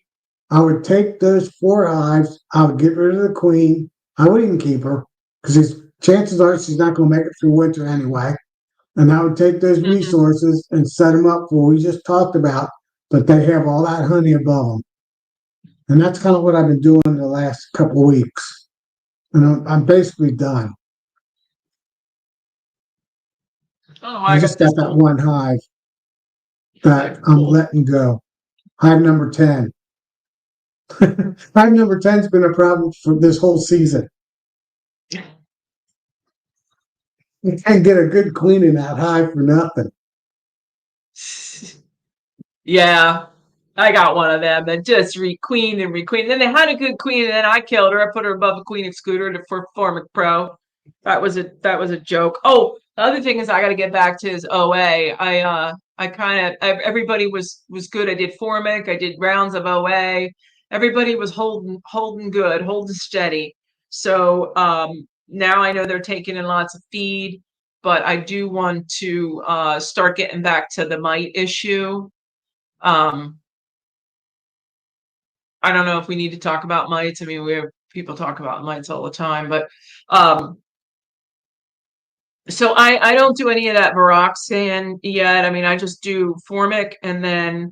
I would take those 4 hives, I would get rid of the queen, I wouldn't even keep her because chances are she's not going to make it through winter anyway. And I would take those Mhm. resources and set them up for what we just talked about, but they have all that honey above them. And that's kind of what I've been doing the last couple of weeks. And I'm basically done. Oh, I I got just this got that little one hive that I'm cool. letting go. Hive number 10. Hive number 10's been a problem for this whole season. You can't get a good queen in that hive for nothing. Yeah, I got one of them that just requeened and requeened. Then they had a good queen, and then I killed her. I put her above a queen excluder for Formic Pro. That was a joke. Oh, the other thing is I got to get back to is OA. I kind of everybody was good. I did Formic. I did rounds of OA. Everybody was holding good, holding steady. So now I know they're taking in lots of feed, but I do want to start getting back to the mite issue. um, I don't know if we need to talk about mites. I mean, we have people talk about mites all the time, but um, so I don't do any of that Varoxan yet. I mean, I just do Formic, and then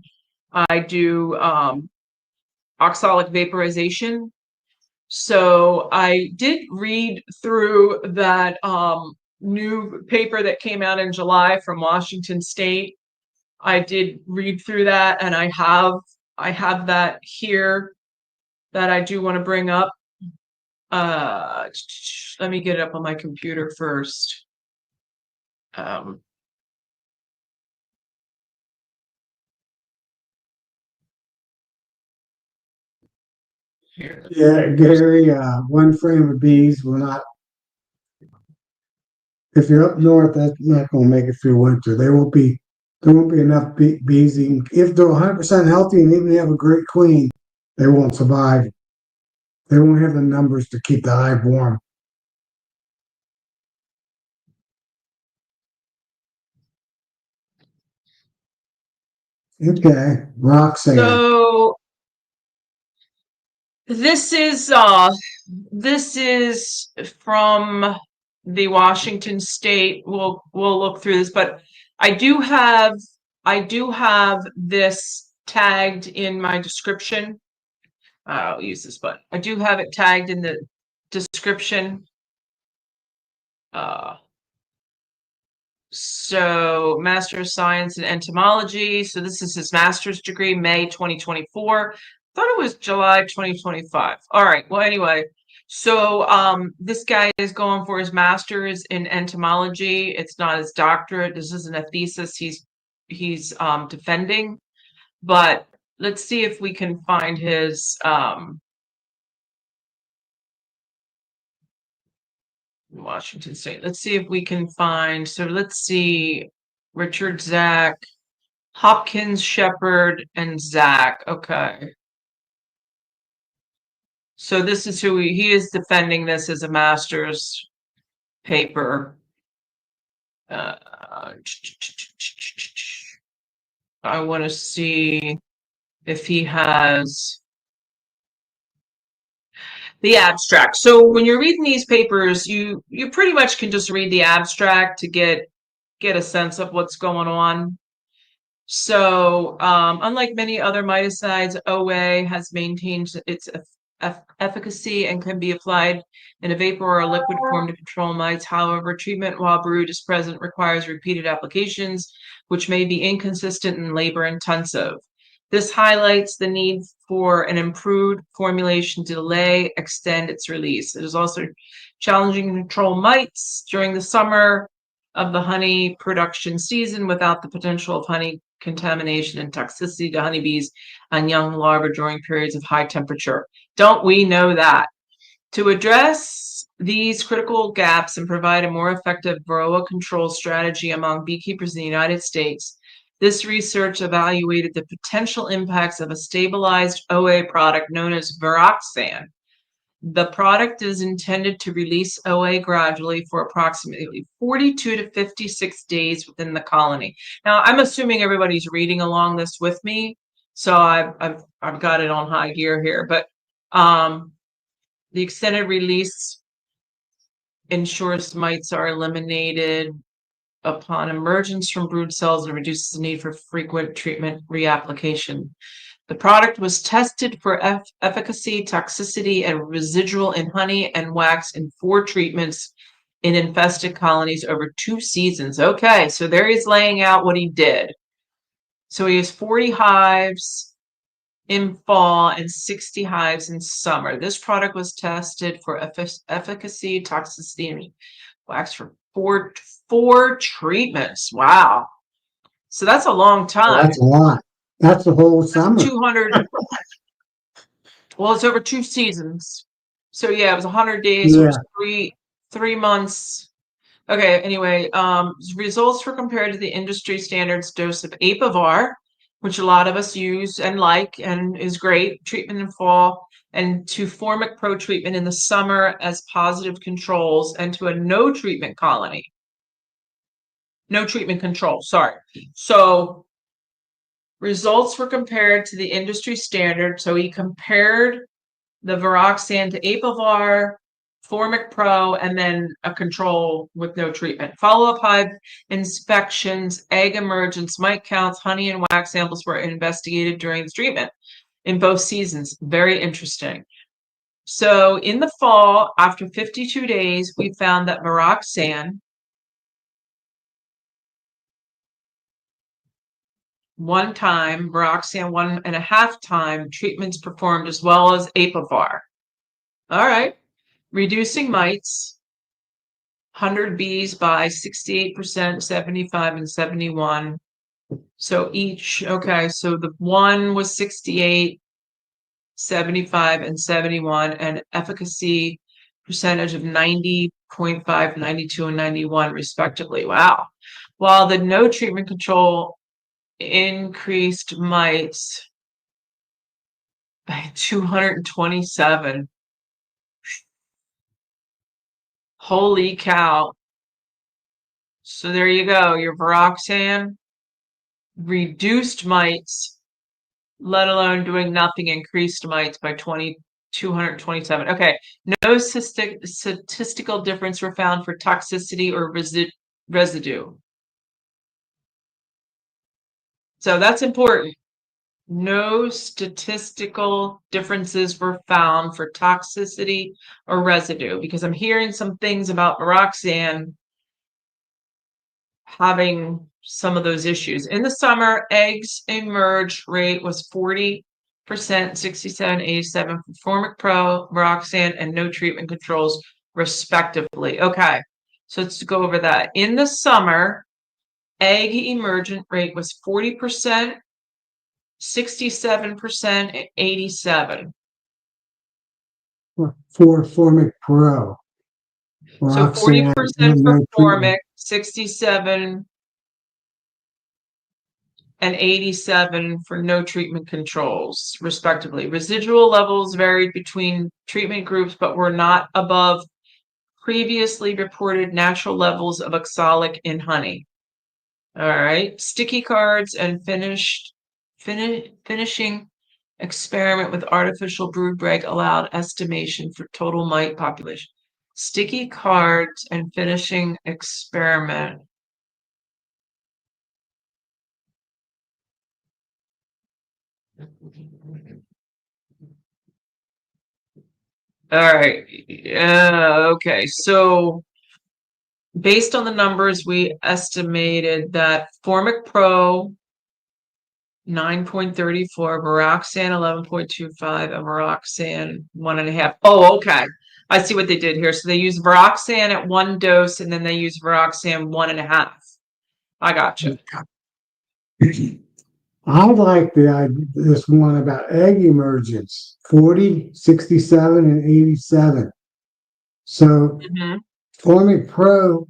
I do oxalic vaporization. So I did read through that new paper that came out in July from Washington State. I did read through that, and I have that here that I do want to bring up. Uh, Let me get it up on my computer first. Um, Here. Yeah, Gary, one frame of bees will not, if you're up north, that's not going to make it through winter. There won't be enough bees. If they're 100% healthy and even have a great queen, they won't survive. They won't have the numbers to keep the hive warm. Okay, Roxanne. So this is from the Washington State. We'll look through this, but I do have this tagged in my description. I'll use this button. I do have it tagged in the description. Uh, So Master of Science in Entomology. So this is his master's degree, May 2024. Thought it was July 2025. All right. Well, anyway, so this guy is going for his master's in entomology. It's not his doctorate. This isn't a thesis he's defending. But let's see if we can find his Washington State. Let's see if we can find. So let's see, Richard Zach, Hopkins, Shepard, and Zach. Okay. So this is who he is defending this as a master's paper. I want to see if he has the abstract. So when you're reading these papers, you pretty much can just read the abstract to get a sense of what's going on. So, unlike many other miticides, OA has maintained its efficacy and can be applied in a vapor or a liquid form to control mites. However, treatment while brood is present requires repeated applications, which may be inconsistent and labor intensive. This highlights the need for an improved formulation to delay, extend its release. It is also challenging to control mites during the summer of the honey production season without the potential of honey contamination and toxicity to honeybees and young larvae during periods of high temperature. Don't we know that? To address these critical gaps and provide a more effective varroa control strategy among beekeepers in the United States, this research evaluated the potential impacts of a stabilized OA product known as Varoxan. The product is intended to release OA gradually for approximately 42 to 56 days within the colony. Now, I'm assuming everybody's reading along this with me, so I've got it on high gear here. But The extended release ensures mites are eliminated upon emergence from brood cells and reduces the need for frequent treatment reapplication. The product was tested for efficacy, toxicity, and residual in honey and wax in 4 treatments in infested colonies over 2 seasons. Okay, so there he's laying out what he did. So he has 40 hives in fall and 60 hives in summer. This product was tested for efficacy, toxicity, and wax for four treatments. Wow. So that's a long time. That's a lot. That's the whole summer. 200. Well, it's over 2 seasons. So yeah, it was 100 days. Yeah. It was 3 months. Okay, anyway, results were compared to the industry standards dose of Apivar, which a lot of us use and like and is great, treatment in fall, and to Formic Pro treatment in the summer as positive controls, and to a no treatment colony. No treatment control, sorry. So results were compared to the industry standard. So he compared the Varoxan to Apivar, Formic Pro, and then a control with no treatment. Follow-up hive inspections, egg emergence, mite counts, honey and wax samples were investigated during the treatment in both seasons. Very interesting. So in the fall, after 52 days, we found that Varoxan, 1 time, Varoxan 1.5 time, treatments performed as well as Apivar. All right. Reducing mites, 100 bees by 68%, 75, and 71. So each, okay, so the one was 68, 75, and 71, and efficacy percentage of 90.5, 92, and 91, respectively. Wow. While the no treatment control increased mites by 227. Holy cow. So there you go. Your Varoxan reduced mites, let alone doing nothing, increased mites by 227. Okay. No statistical difference were found for toxicity or residue. So that's important. No statistical differences were found for toxicity or residue, because I'm hearing some things about Varoxan having some of those issues. In the summer, eggs emerge rate was 40%, 67, 87 for Formic Pro, Varoxan, and no treatment controls, respectively. Okay, so let's go over that. In the summer, egg emergent rate was 40%, 67%, and 87. For Formic Pro. So 40% for Formic, 67 and 87 for no treatment controls, respectively. Residual levels varied between treatment groups, but were not above previously reported natural levels of oxalic in honey. All right. Sticky cards and finishing experiment with artificial brood break allowed estimation for total mite population. Sticky cards and finishing experiment. All right. Okay. So based on the numbers, we estimated that Formic Pro 9.34, Varoxan 11.25, and Varoxan 1.5. Oh, okay. I see what they did here. So they use Varoxan at 1 dose, and then they use Varoxan 1.5. I gotcha. I like this one about egg emergence, 40, 67, and 87. So Formic Pro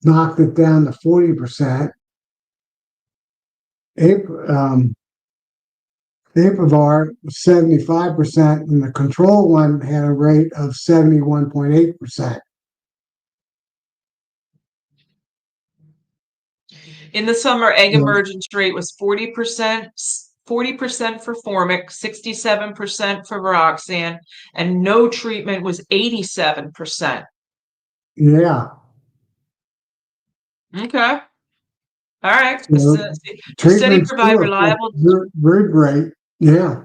knocked it down to 40%. Apivar was 75%, and the control one had a rate of 71.8%. In the summer, egg emergence rate was 40%, 40% for formic, 67% for Varoxan, and no treatment was 87%. Yeah. Okay. All right. So The study treatment provide score for reliable. root rate. Yeah.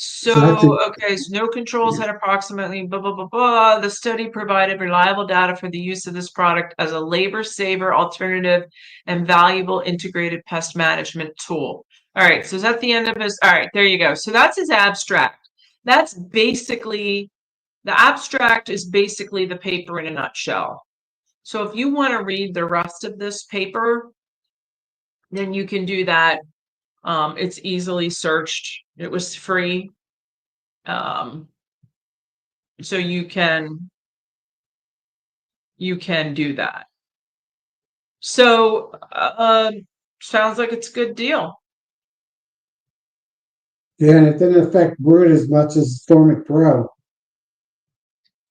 So, okay, so no controls had approximately blah, blah, blah, blah. The study provided reliable data for the use of this product as a labor saver alternative and valuable integrated pest management tool. All right, so is that the end of his? All right, there you go. So that's his abstract. That's basically, the abstract is basically the paper in a nutshell. So if you want to read the rest of this paper, then you can do that. It's easily searched. It was free. So you can do that. So sounds like it's a good deal. Yeah, and it didn't affect brood as much as Formic Pro.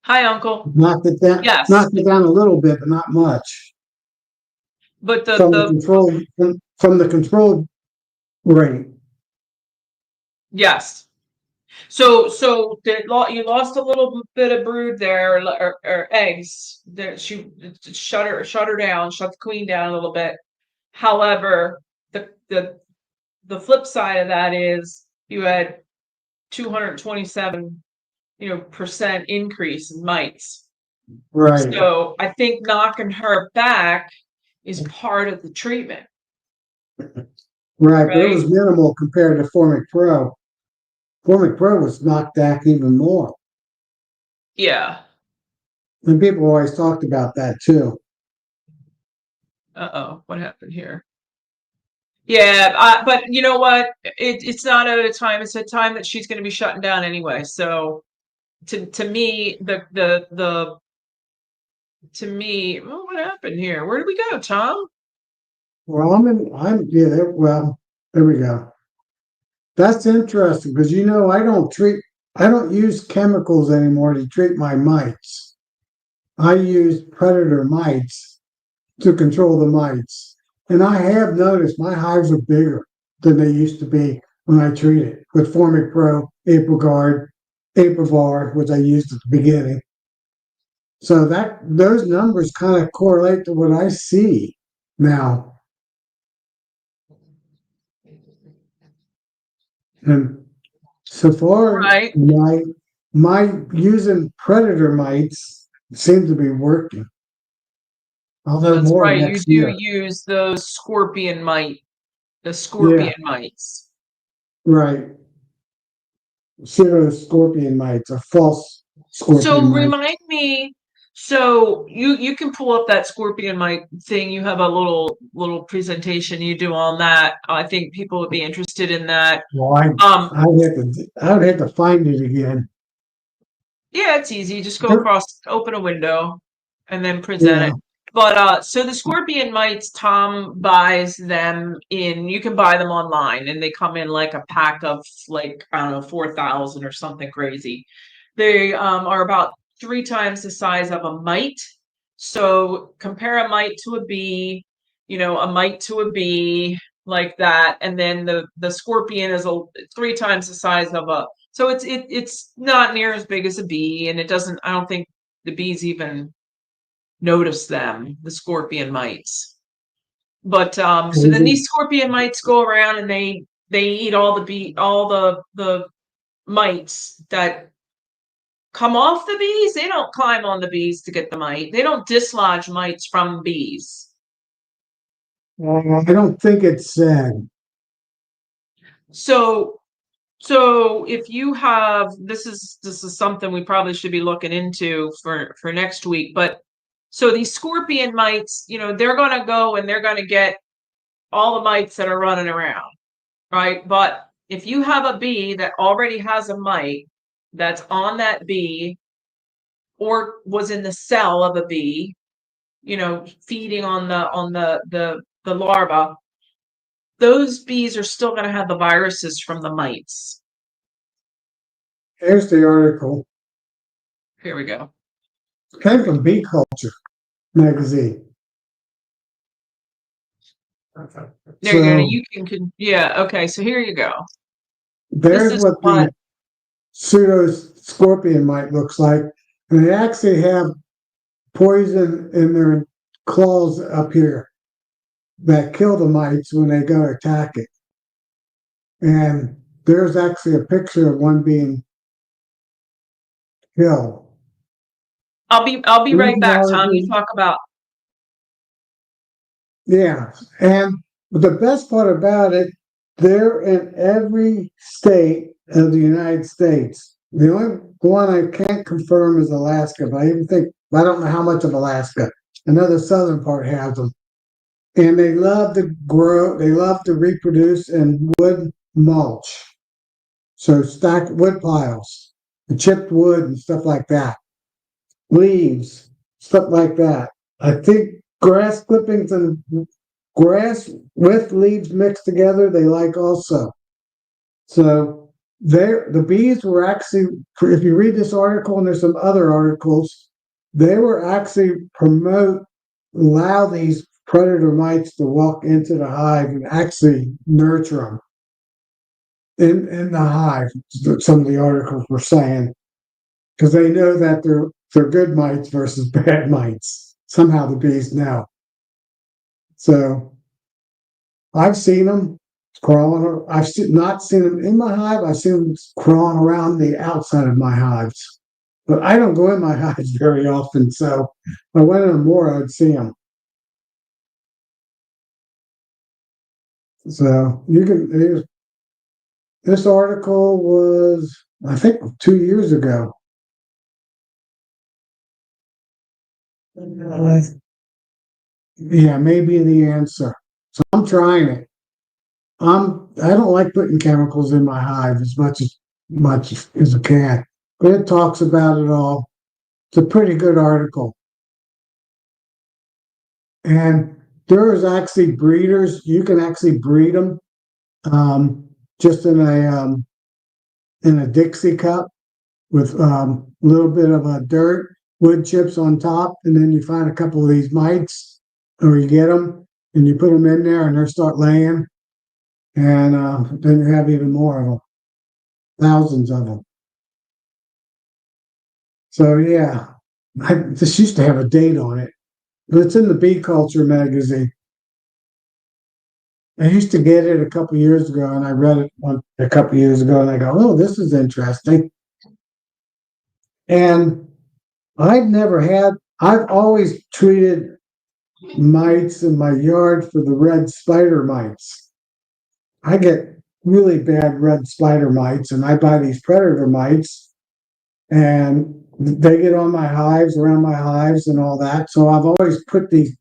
Hi, Uncle. Yes, Knocked it down a little bit, but not much. but From the control rate. yes. So you lost a little bit of brood there, or eggs. There, she shut her down, shut the queen down a little bit. However, the flip side of that is you had 227 percent increase in mites. Right. So I think knocking her back is part of the treatment. Right, but it was minimal compared to Formic Pro. Formic Pro was knocked back even more. Yeah. And people always talked about that too. Uh-oh, what happened here? Yeah, but you know what? It's not at a time. It's a time that she's going to be shutting down anyway. So to me, well, what happened here? Where did we go, Tom? Well, there we go. That's interesting because I don't use chemicals anymore to treat my mites. I use predator mites to control the mites. And I have noticed my hives are bigger than they used to be when I treated with Formic Pro, April Guard, Aprivar, which I used at the beginning. So those numbers kind of correlate to what I see now. And so far, Right. my using predator mites seem to be working. I'll know That's more right. You next do year. use those the Yeah, scorpion mites. right. Pseudo scorpion mites or false So scorpion mites. remind me, so you can pull up that scorpion mite thing. You have a little presentation you do on that. I think people would be interested in that. Well, I would have to find it again. Yeah, it's easy. Just go across, open a window, and then present Yeah, it. But so the scorpion mites, Tom buys them in, you can buy them online and they come in like a pack of like, I don't know, 4,000 or something crazy. They are about 3 times the size of a mite. So compare a mite to a bee, a mite to a bee like that. And then the scorpion is 3 times the size of a, so it's not near as big as a bee, and it doesn't, I don't think the bees even notice them, the scorpion mites. But so then these scorpion mites go around and they eat all the mites that come off the bees. They don't climb on the bees to get the mite. They don't dislodge mites from bees. I don't think it's said. So if you have, this is something we probably should be looking into for next week. But so these scorpion mites, they're going to go and they're going to get all the mites that are running around, right? But if you have a bee that already has a mite that's on that bee or was in the cell of a bee, feeding on the larva, those bees are still going to have the viruses from the mites. Here's the article. Here we go. It came from Bee Culture magazine. There you go. So You can yeah. Okay. So here you go. This there's is what what. the pseudo scorpion mite looks like. And they actually have poison in their claws up here that kill the mites when they go attack it. And there's actually a picture of one being killed. I'll be These right back, Tom. You articles, talk about. yeah. And the best part about it, they're in every state of the United States. The only one I can't confirm is Alaska, but I don't know how much of Alaska. I know the southern part has them. And they love to grow, they love to reproduce in wood mulch. So stacked wood piles, and chipped wood and stuff like that. Leaves, stuff like that. I think grass clippings and grass with leaves mixed together, they like also. So the bees were actually, if you read this article and there's some other articles, they were actually allow these predator mites to walk into the hive and actually nurture them in the hive. Some of the articles were saying because they know that they're good mites versus bad mites. Somehow the bees know. So I've seen them crawling. Not seen them in my hive. I've seen them crawling around the outside of my hives. But I don't go in my hives very often. So if I went in them more, I'd see them. So you can. This article was, I think, 2 years ago. Yeah, maybe the answer. So I'm trying it. I don't like putting chemicals in my hive as much as I can, but it talks about it all. It's a pretty good article, and there is actually breeders. You can actually breed them just in a Dixie cup with a little bit of dirt, wood chips on top, and then you find a couple of these mites, or you get them and you put them in there, and they start laying, and then you have even more of them, thousands of them. So yeah, this used to have a date on it, but it's in the Bee Culture magazine. I used to get it a couple years ago, and I read it a couple years ago, and I go, "Oh, this is interesting." And I've always treated mites in my yard for the red spider mites. I get really bad red spider mites, and I buy these predator mites, and they get on my hives, around my hives, and all that. So I've always put these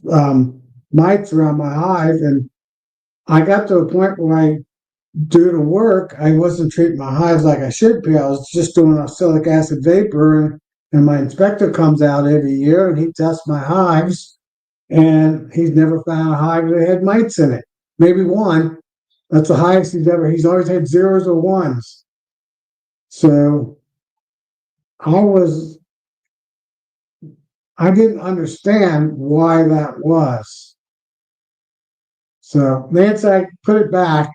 mites around my hive, and I got to a point where due to work, I wasn't treating my hives like I should be. I was just doing oxalic acid vapor, and my inspector comes out every year and he tests my hives, and he's never found a hive that had mites in it. Maybe one. That's the highest he's always had zeros or ones. So I didn't understand why that was. So Nancy, I put it back.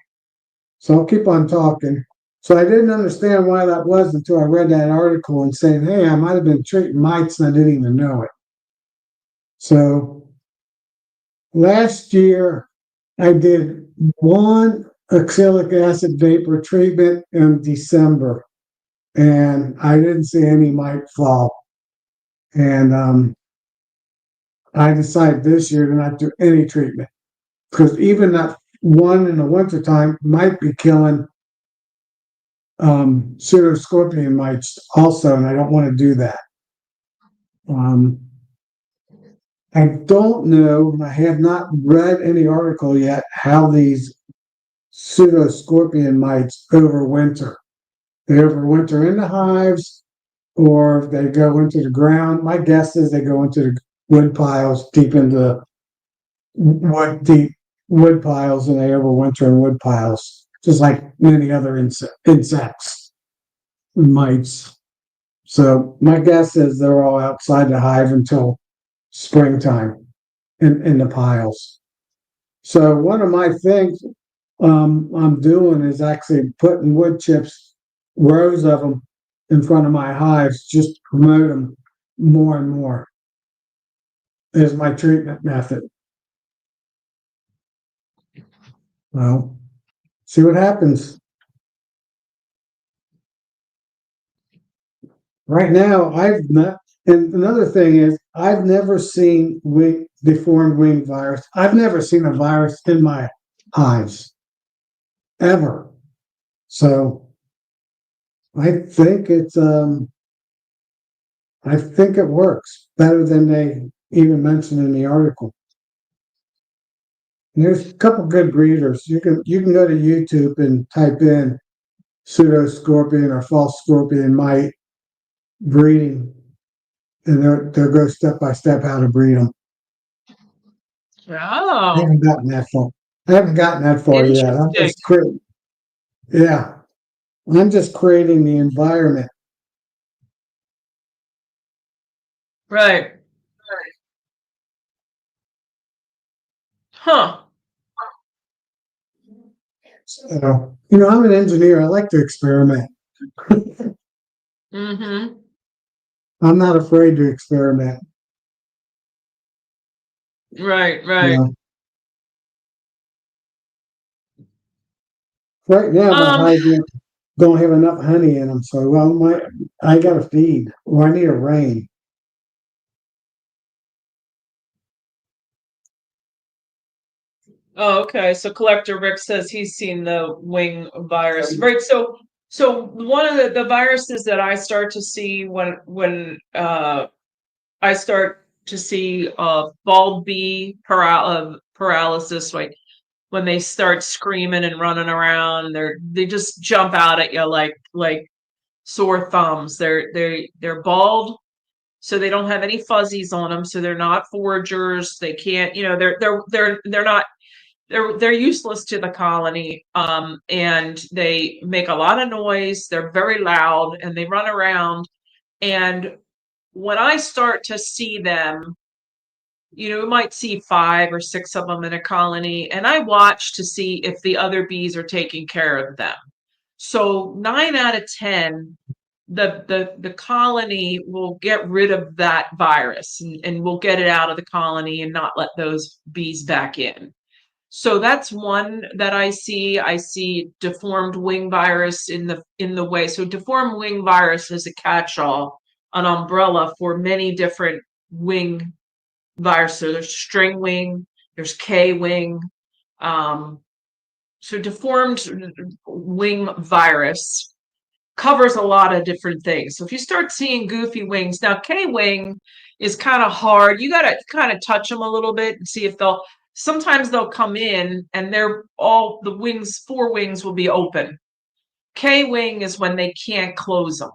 So I'll keep on talking. So I didn't understand why that was until I read that article and saying, hey, I might have been treating mites and I didn't even know it. So last year I did one oxalic acid vapor treatment in December, and I didn't see any mite fall. And I decided this year to not do any treatment because even that one in the wintertime might be killing pseudoscorpion mites also, and I don't want to do that. I don't know, I have not read any article yet how these pseudoscorpion mites overwinter. They overwinter in the hives or they go into the ground. My guess is they go into the wood piles, deep into deep wood piles, and they overwinter in wood piles, just like many other insects, mites. So my guess is they're all outside the hive until springtime in the piles. So one of my things I'm doing is actually putting wood chips, rows of them, in front of my hives, just to promote them more and more. Is my treatment method. Well, see what happens. Right now, I've not. And another thing is, I've never seen deformed wing virus. I've never seen a virus in my hives ever. So I think I think it works better than they even mentioned in the article. And there's a couple good breeders. You can go to YouTube and type in pseudoscorpion or false scorpion mite breeding, and they'll go step by step how to breed them. I Oh, haven't gotten that far. I haven't gotten that far yet. interesting. Yeah, I'm just creating the environment. Right. Huh. So, I'm an engineer. I like to experiment. Mm-hmm. I'm not afraid to experiment. Right, You right. know, right now my Um, hives don't have enough honey in them, so I got to feed, or I need a rain. oh, okay. So Collector Rick says he's seen the wing virus. Right. So one of the viruses that I start to see when I start to see bald bee paralysis, like when they start screaming and running around, they just jump out at you like sore thumbs. They're bald, so they don't have any fuzzies on them, so they're not foragers. They can't, they're not they're useless to the colony, and they make a lot of noise. They're very loud and they run around. And when I start to see them, we might see 5 or 6 of them in a colony, and I watch to see if the other bees are taking care of them. So 9 out of 10, the colony will get rid of that virus, and we'll get it out of the colony and not let those bees back in. So that's one that I see. I see deformed wing virus in the way. So deformed wing virus is a catch-all, an umbrella for many different wing viruses. So there's string wing, there's K wing. Um, so deformed wing virus covers a lot of different things. So if you start seeing goofy wings, now K wing is kind of hard. You got to kind of touch them a little bit and see if sometimes they'll come in and they're all the wings, 4 wings will be open. K wing is when they can't close them.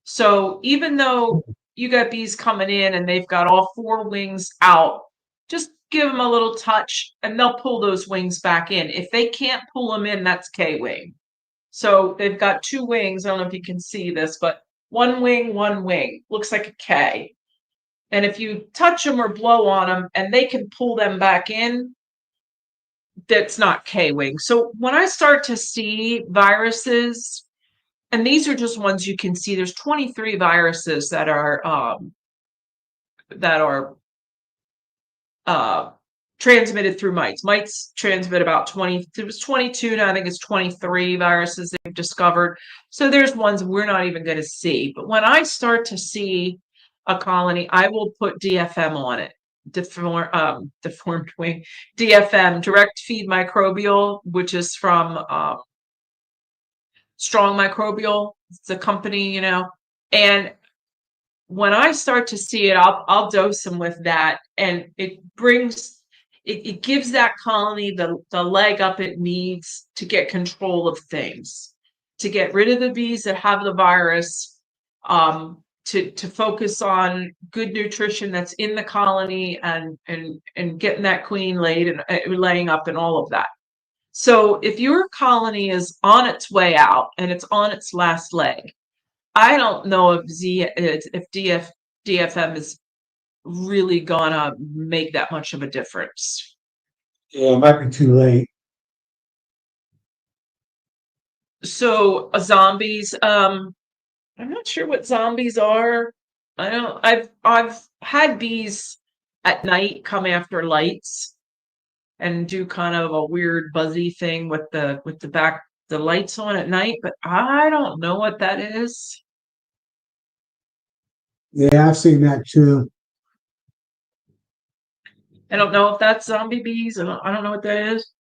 So even though you got bees coming in and they've got all 4 wings out, just give them a little touch and they'll pull those wings back in. If they can't pull them in, that's K wing. So they've got 2 wings. I don't know if you can see this, but 1 wing, 1 wing. Looks like a K. And if you touch them or blow on them and they can pull them back in, that's not K wing. So when I start to see viruses, and these are just ones you can see, there's 23 viruses that are uh, transmitted through mites. Mites transmit about 20, it was 22, now I think it's 23 viruses they've discovered. So there's ones we're not even going to see. But when I start to see a colony, I will put DFM on it. Deformed wing, DFM, direct feed microbial, which is from Strong Microbial. It's a company, and when I start to see it, I'll dose them with that, and it gives that colony the leg up it needs to get control of things, to get rid of the bees that have the virus, to focus on good nutrition that's in the colony, and getting that queen laid and laying up and all of that. So if your colony is on its way out and it's on its last leg, I don't know if DFM is really gonna make that much of a difference. Yeah, it might be too late. So zombies, I'm not sure what zombies are. I don't I've had bees at night come after lights and do kind of a weird buzzy thing with the lights on at night, but I don't know what that is. Yeah, I've seen that too. I don't know if that's zombie bees. I don't know what that is.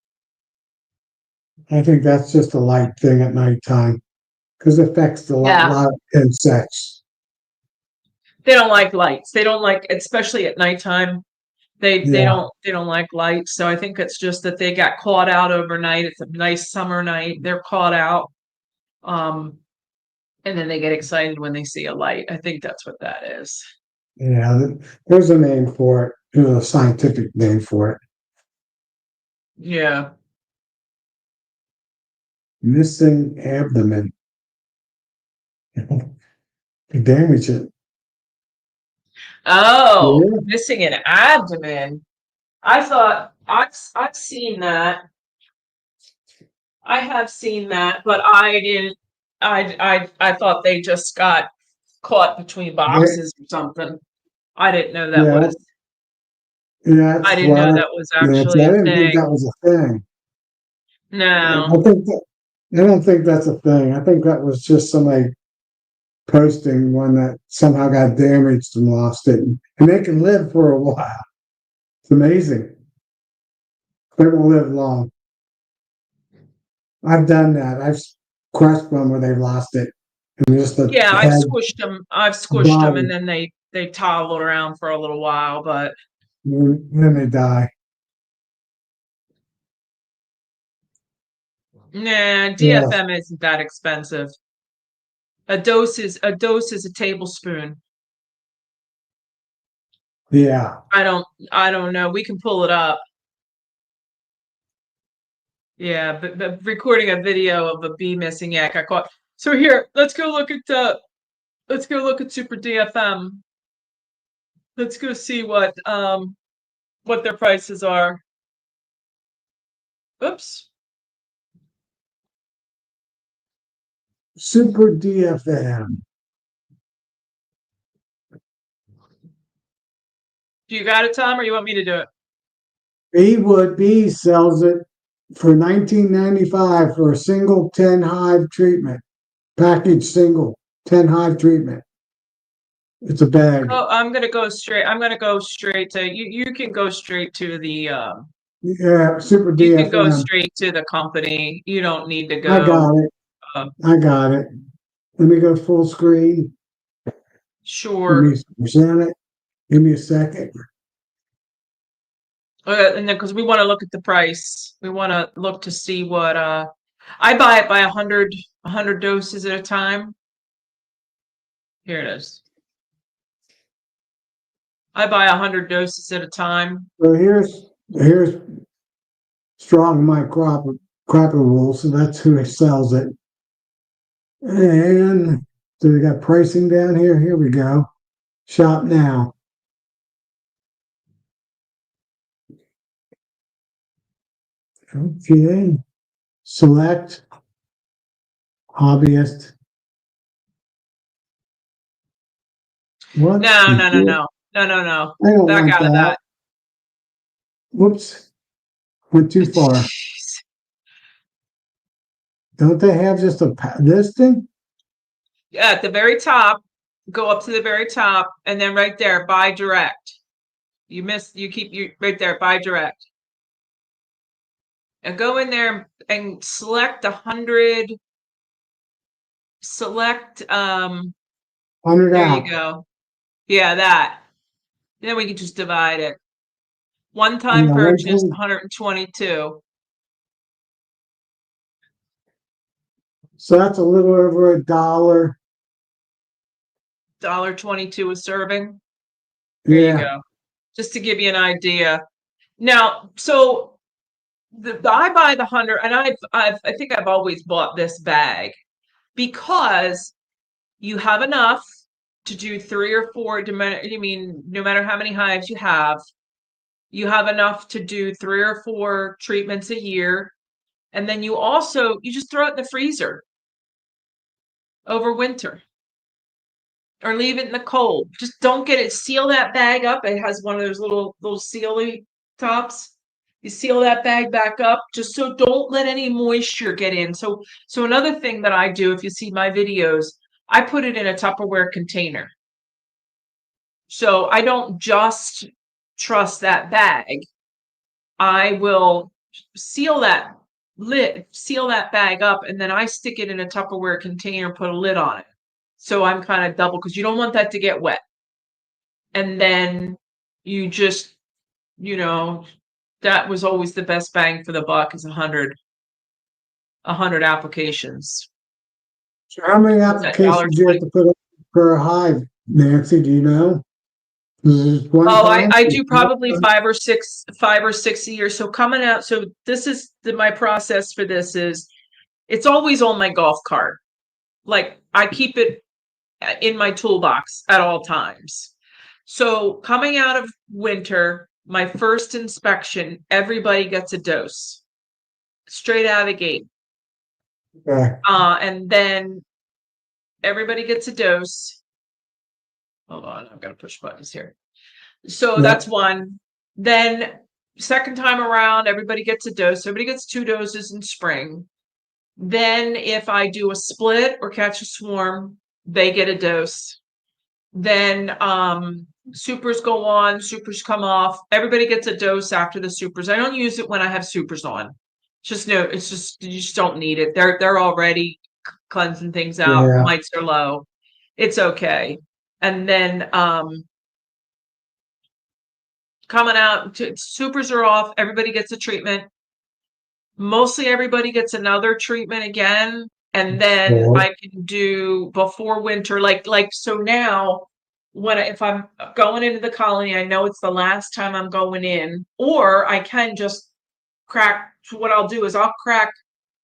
I think that's just a light thing at nighttime because it affects a Yeah. lot of insects. They don't like lights. They don't like, especially at nighttime. Yeah, They don't like lights. So I think it's just that they got caught out overnight. It's a nice summer night. They're caught out. Um, and then they get excited when they see a light. I think that's what that is. yeah. There's a name for it. There's a scientific name for it. Yeah. Missing abdomen. Damage it. Oh, Yeah, missing an abdomen. I thought I've seen that. I have seen that, but I didn't. I thought they just got caught between yeah, boxes or something. I didn't know that yeah. was. I That's didn't why. know that was Yeah, so actually I a didn't think thing. that was a thing. And No. I don't think that's a thing. I think that was just somebody posting one that somehow got damaged and lost it. And they can live for a while. It's amazing. They won't live long. I've done that. I've crushed one where they lost it. And just the Yeah, I've head, squished them. I've squished them, and body, then they toddled around for a little while. But and then they die. nah, Yeah, DFM isn't that expensive. A dose is a tablespoon. yeah. I don't know. We can pull it up. Yeah, but recording a video of a bee missing yak I caught. So here, let's go look at Super DFM. Let's go see what their prices are. Oops. Super DFM. Do you got it, Tom, or you want me to do it? Beewood Bees sells it for 19.95 for a single 10 hive treatment. Package single 10 hive treatment. It's a bag. Oh, I'm gonna go straight to you. You can go straight to the Yeah, Super you can go DFM. straight to the company. You don't need to I go. got it. Uh, I got it. Let me go full screen. Give me sure. present it. Give me a second. And then because we want to look at the price, we want to look to see what I buy it by 100 doses at a time. Here it is. I buy 100 doses at a time. So here's strong my crop rules. So that's who sells it. And so we got pricing down here. Here we go. Shop now. Okay. Select hobbyist. What? No, no, no, no, no, no, no. I don't Back want out of that. that. Whoops. Went too far. Don't they have just this thing? Yeah, at the very top, go up to the very top, and then right there, buy direct. You keep you right there, buy direct. And go in there and select 100, select 100 there you out. go. Yeah, that. Then we can just divide it. One time Yeah, purchase, 120. 122. So that's a little over $1. $1.22 a serving. There you Yeah. go. Just to give you an idea. Now, so I buy the 100, and I think I've always bought this bag because you have enough to do 3 or 4. I mean, no matter how many hives you have, You have enough to do 3 or 4 treatments a year. And then you just throw it in the freezer over winter or leave it in the cold. Just don't seal that bag up. It has one of those little sealy tops. You seal that bag back up just so don't let any moisture get in. So another thing that I do, if you see my videos, I put it in a Tupperware container. So I don't just trust that bag. I will seal that bag up, and then I stick it in a Tupperware container and put a lid on it. So I'm kind of double, because you don't want that to get wet. And then you just, that was always the best bang for the buck, is 100 applications. So how many applications do you have to put up per hive, Nancy? Do you know? I do probably 5 or 6 a year. So coming out, so this is my process for this is, it's always on my golf cart. Like, I keep it in my toolbox at all times. So coming out of winter, my first inspection, everybody gets a dose straight out of the gate. Okay. And then everybody gets a dose. Hold on, I've got to push buttons here. So that's one. Then second time around, everybody gets a dose. Everybody gets 2 doses in spring. Then if I do a split or catch a swarm, they get a dose. Then supers go on, supers come off. Everybody gets a dose after the supers. I don't use it when I have supers on. You just don't need it. They're already cleansing things out. Yeah. Mites are low. It's okay. And then coming out, supers are off. Everybody gets a treatment. Mostly everybody gets another treatment again. And then I can do before winter, so now if I'm going into the colony, I know it's the last time I'm going in, or I can just crack. What I'll do is I'll crack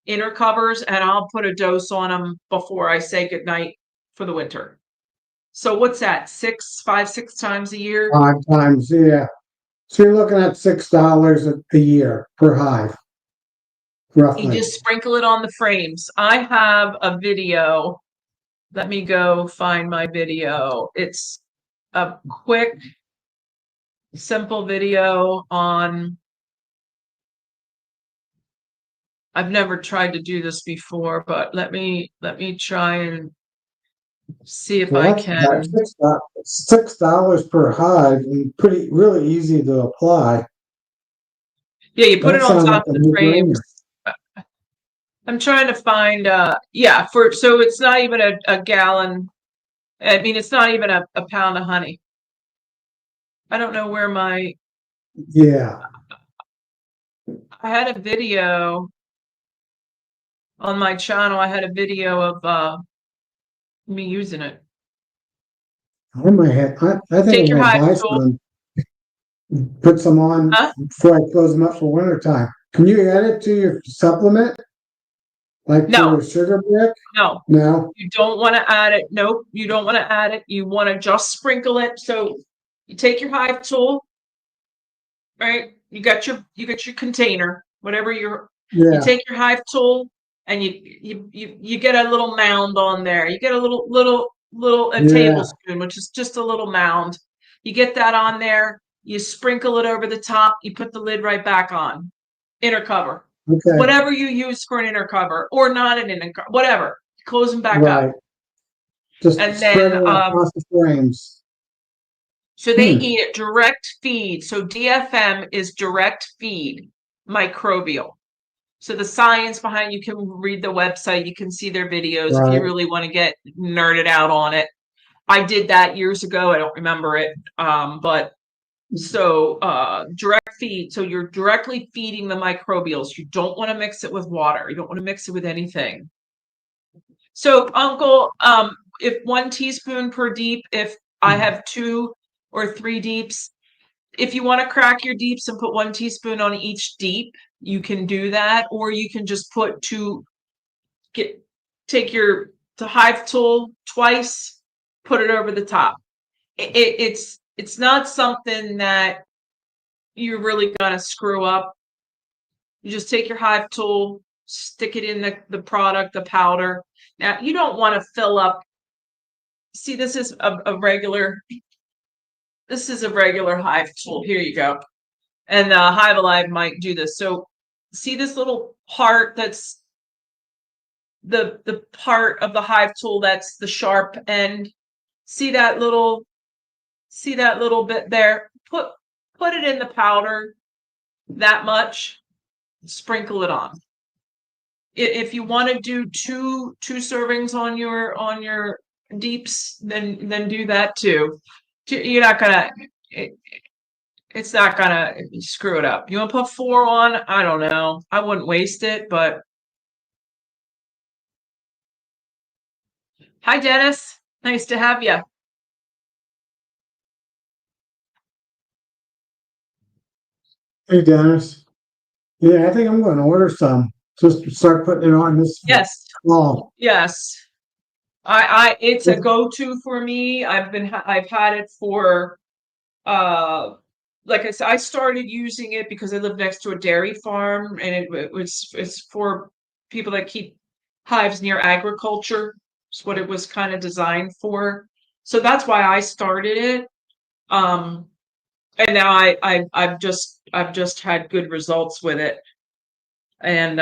inner covers and I'll put a dose on them before I say goodnight for the winter. So what's that? 5, 6 times a year? 5 times, yeah. So you're looking at $6 a year per hive, roughly. You just sprinkle it on the frames. I have a video. Let me go find my video. It's a quick, simple video on. I've never tried to do this before, but let me try and see if I can. $6 per hive, and really easy to apply. Yeah, you put it on top of the frames. I'm trying to find so it's not even a gallon. I mean, it's not even a pound of honey. I don't know where my. Yeah. I had a video on my channel. I had a video of me using it. I might have. I think Take your I hive might buy tool. some. Put some on before I close them up for wintertime. Can you add it to your supplement? Like No. for a sugar brick? No. No. You don't want to add it. Nope. You don't want to add it. You want to just sprinkle it. So you take your hive tool, right? You got your container, whatever you take your hive tool and you get a little mound on there. You get a little tablespoon, which is just a little mound. You get that on there. You sprinkle it over the top. You put the lid right back on. Inner cover. Okay. Whatever you use for an inner cover, or not an inner cover, whatever. Close them back up. Just spread it across the frames. So they eat it direct feed. So DFM is direct feed microbial. So the science behind, you can read the website, you can see their videos if you really want to get nerded out on it. I did that years ago. I don't remember it. But so direct feed. So you're directly feeding the microbials. You don't want to mix it with water. You don't want to mix it with anything. So Uncle, if 1 teaspoon per deep, if I have 2 or 3 deeps, if you want to crack your deeps and put 1 teaspoon on each deep, you can do that, or you can just put take your hive tool twice, put it over the top. It's not something that you're really gonna screw up. You just take your hive tool, stick it in the product, the powder. Now you don't want to fill up. See, this is a regular. This is a regular hive tool. Here you go. And Hive Alive might do this. So see this little part that's the part of the hive tool that's the sharp end. See that little bit there? Put it in the powder that much, sprinkle it on. If you want to do two servings on your deeps, then do that too. You're not gonna it's not gonna screw it up. You want to put 4 on? I don't know. I wouldn't waste it, but hi Dennis, nice to have you. Hey, Dennis. Yeah, I think I'm going to order some. Just to start putting it on this Yes, fall. yes. It's a go-to for me. I've had it for like I said, I started using it because I live next to a dairy farm, and it's for people that keep hives near agriculture. It's what it was kind of designed for. So that's why I started it. And now I've just had good results with it. And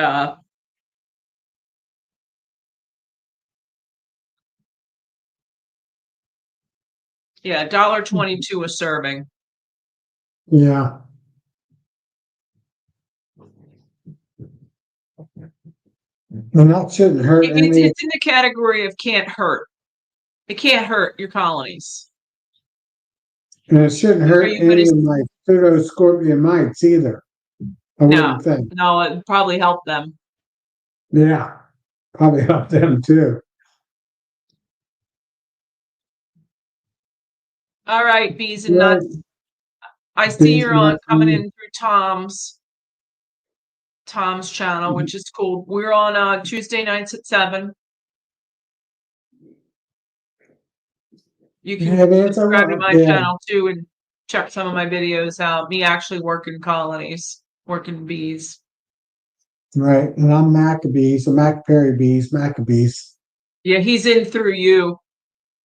yeah, $1.22 a serving. Yeah. And that shouldn't hurt any. It's in the category of can't hurt. It can't hurt your colonies. And it shouldn't hurt any of my pseudoscorpion mites either. I wouldn't think. No, it probably helped them. Yeah, probably help them too. All right, bees and nuts. I see you're on coming in through Tom's channel, which is cool. We're on Tuesday nights at 7. You can subscribe to my channel too and check some of my videos out. Me actually working colonies, working bees. Right, and I'm Maccabees, Macberry bees, Maccabees. Yeah, he's in through you.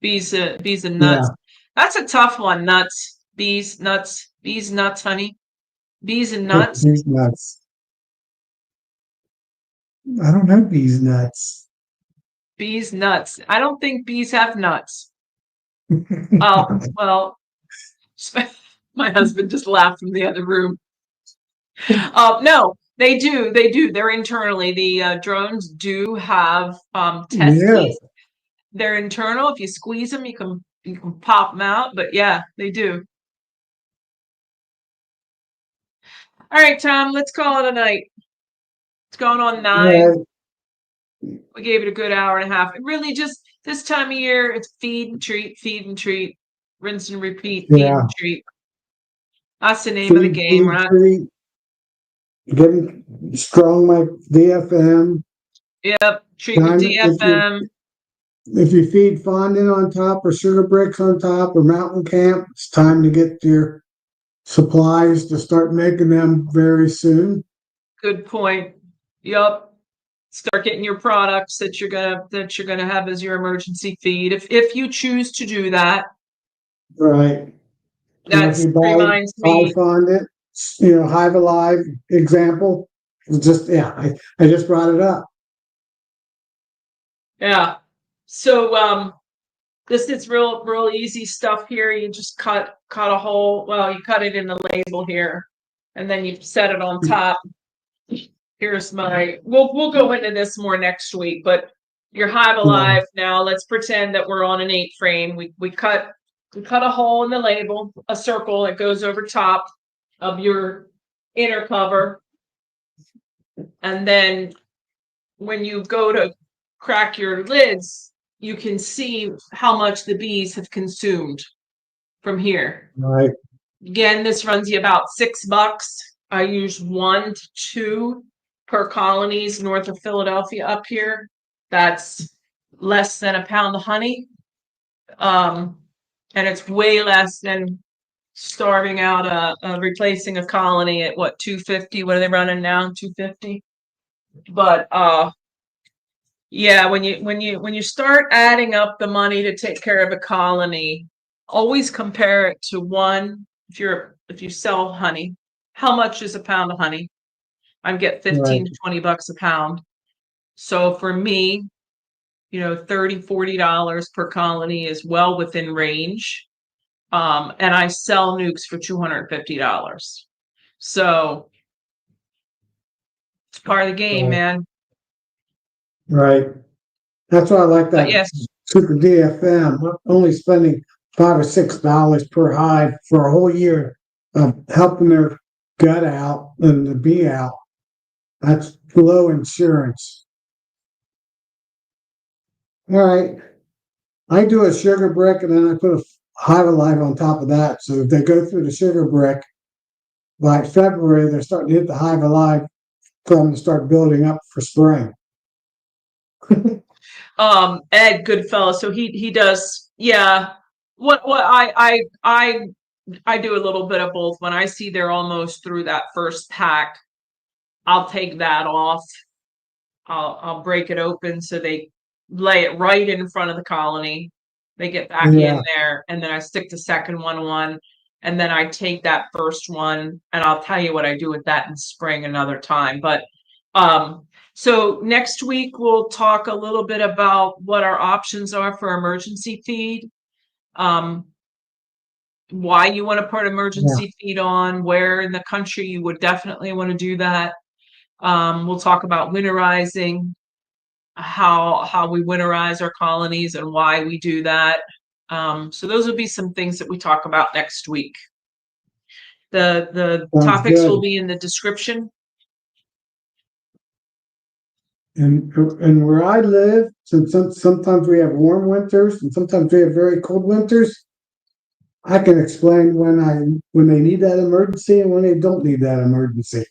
Bees and nuts. Yeah. That's a tough one. Nuts, bees, nuts, honey. Bees and nuts. Bees nuts. I don't know bees nuts. Bees nuts. I don't think bees have nuts. Oh, well, my husband just laughed from the other room. No, they do. They're internally. The drones do have testes. Yeah. They're internal. If you squeeze them, you can pop them out. But yeah, they do. All right, Tom, let's call it a night. It's going on 9. Yeah. We gave it a good hour and a half. It really just, this time of year, it's feed and treat, rinse and repeat, feed and treat. That's the name of the game. We're not getting strong like DFM. Yep, treat with DFM. If you feed fondant on top or sugar bricks on top or mountain camp, it's time to get your supplies to start making them very soon. Good point. Yep. Start getting your products that you're gonna have as your emergency feed if you choose to do that. Right. That reminds me. Fondant, Hive Alive example. Just I just brought it up. Yeah. So this is real easy stuff here. You just cut a hole. Well, you cut it in the label here, and then you set it on top. Here's my. We'll go into this more next week, but your Hive Alive now. Let's pretend that we're on an 8 frame. We cut a hole in the label, a circle that goes over top of your inner cover, and then when you go to crack your lids, you can see how much the bees have consumed from here. Right. Again, this runs you about $6. I use 1 to 2 per colonies north of Philadelphia up here. That's less than a pound of honey. And it's way less than starving out replacing a colony at what, 250? What are they running now? 250. But yeah, when you start adding up the money to take care of a colony, always compare it to one. If you sell honey, how much is a pound of honey? I get 15 Right. to $20 a pound. So for me, $30-$40 per colony is well within range. And I sell nukes for $250. So it's part of the game, Right. man. Right. That's why I like But that yes, super DFM. Only spending $5 or $6 per hive for a whole year of helping their gut out and the bee out. That's low insurance. All right. I do a sugar brick and then I put a hive alive on top of that. So if they go through the sugar brick by February, they're starting to hit the hive alive for them to start building up for spring. Ed Goodfellow. So he does, yeah. What I do a little bit of both. When I see they're almost through that first pack, I'll take that off. I'll break it open so they lay it right in front of the colony. They get back in Yeah. there, and then I stick the second one on, and then I take that first one, and I'll tell you what I do with that in spring another time. But so next week we'll talk a little bit about what our options are for emergency feed. Why you want to put Yeah. emergency feed on, where in the country you would definitely want to do that. We'll talk about winterizing, how we winterize our colonies and why we do that. So those will be some things that we talk about next week. The Sounds topics will good. be in the description. And where I live, since sometimes we have warm winters and sometimes we have very cold winters, I can explain when they need that emergency and when they don't need that emergency.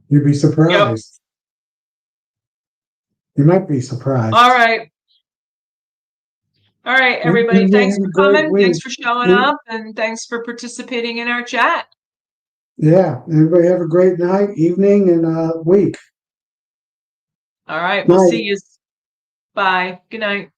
You'd be Yep. surprised. You might be All surprised. right. All right, everybody. Everybody Thanks have for a great coming. Thanks week. for showing up, and thanks for participating in our chat. Yeah, everybody have a great night, evening, and week. All right. We'll see Night. you. Bye. Good night.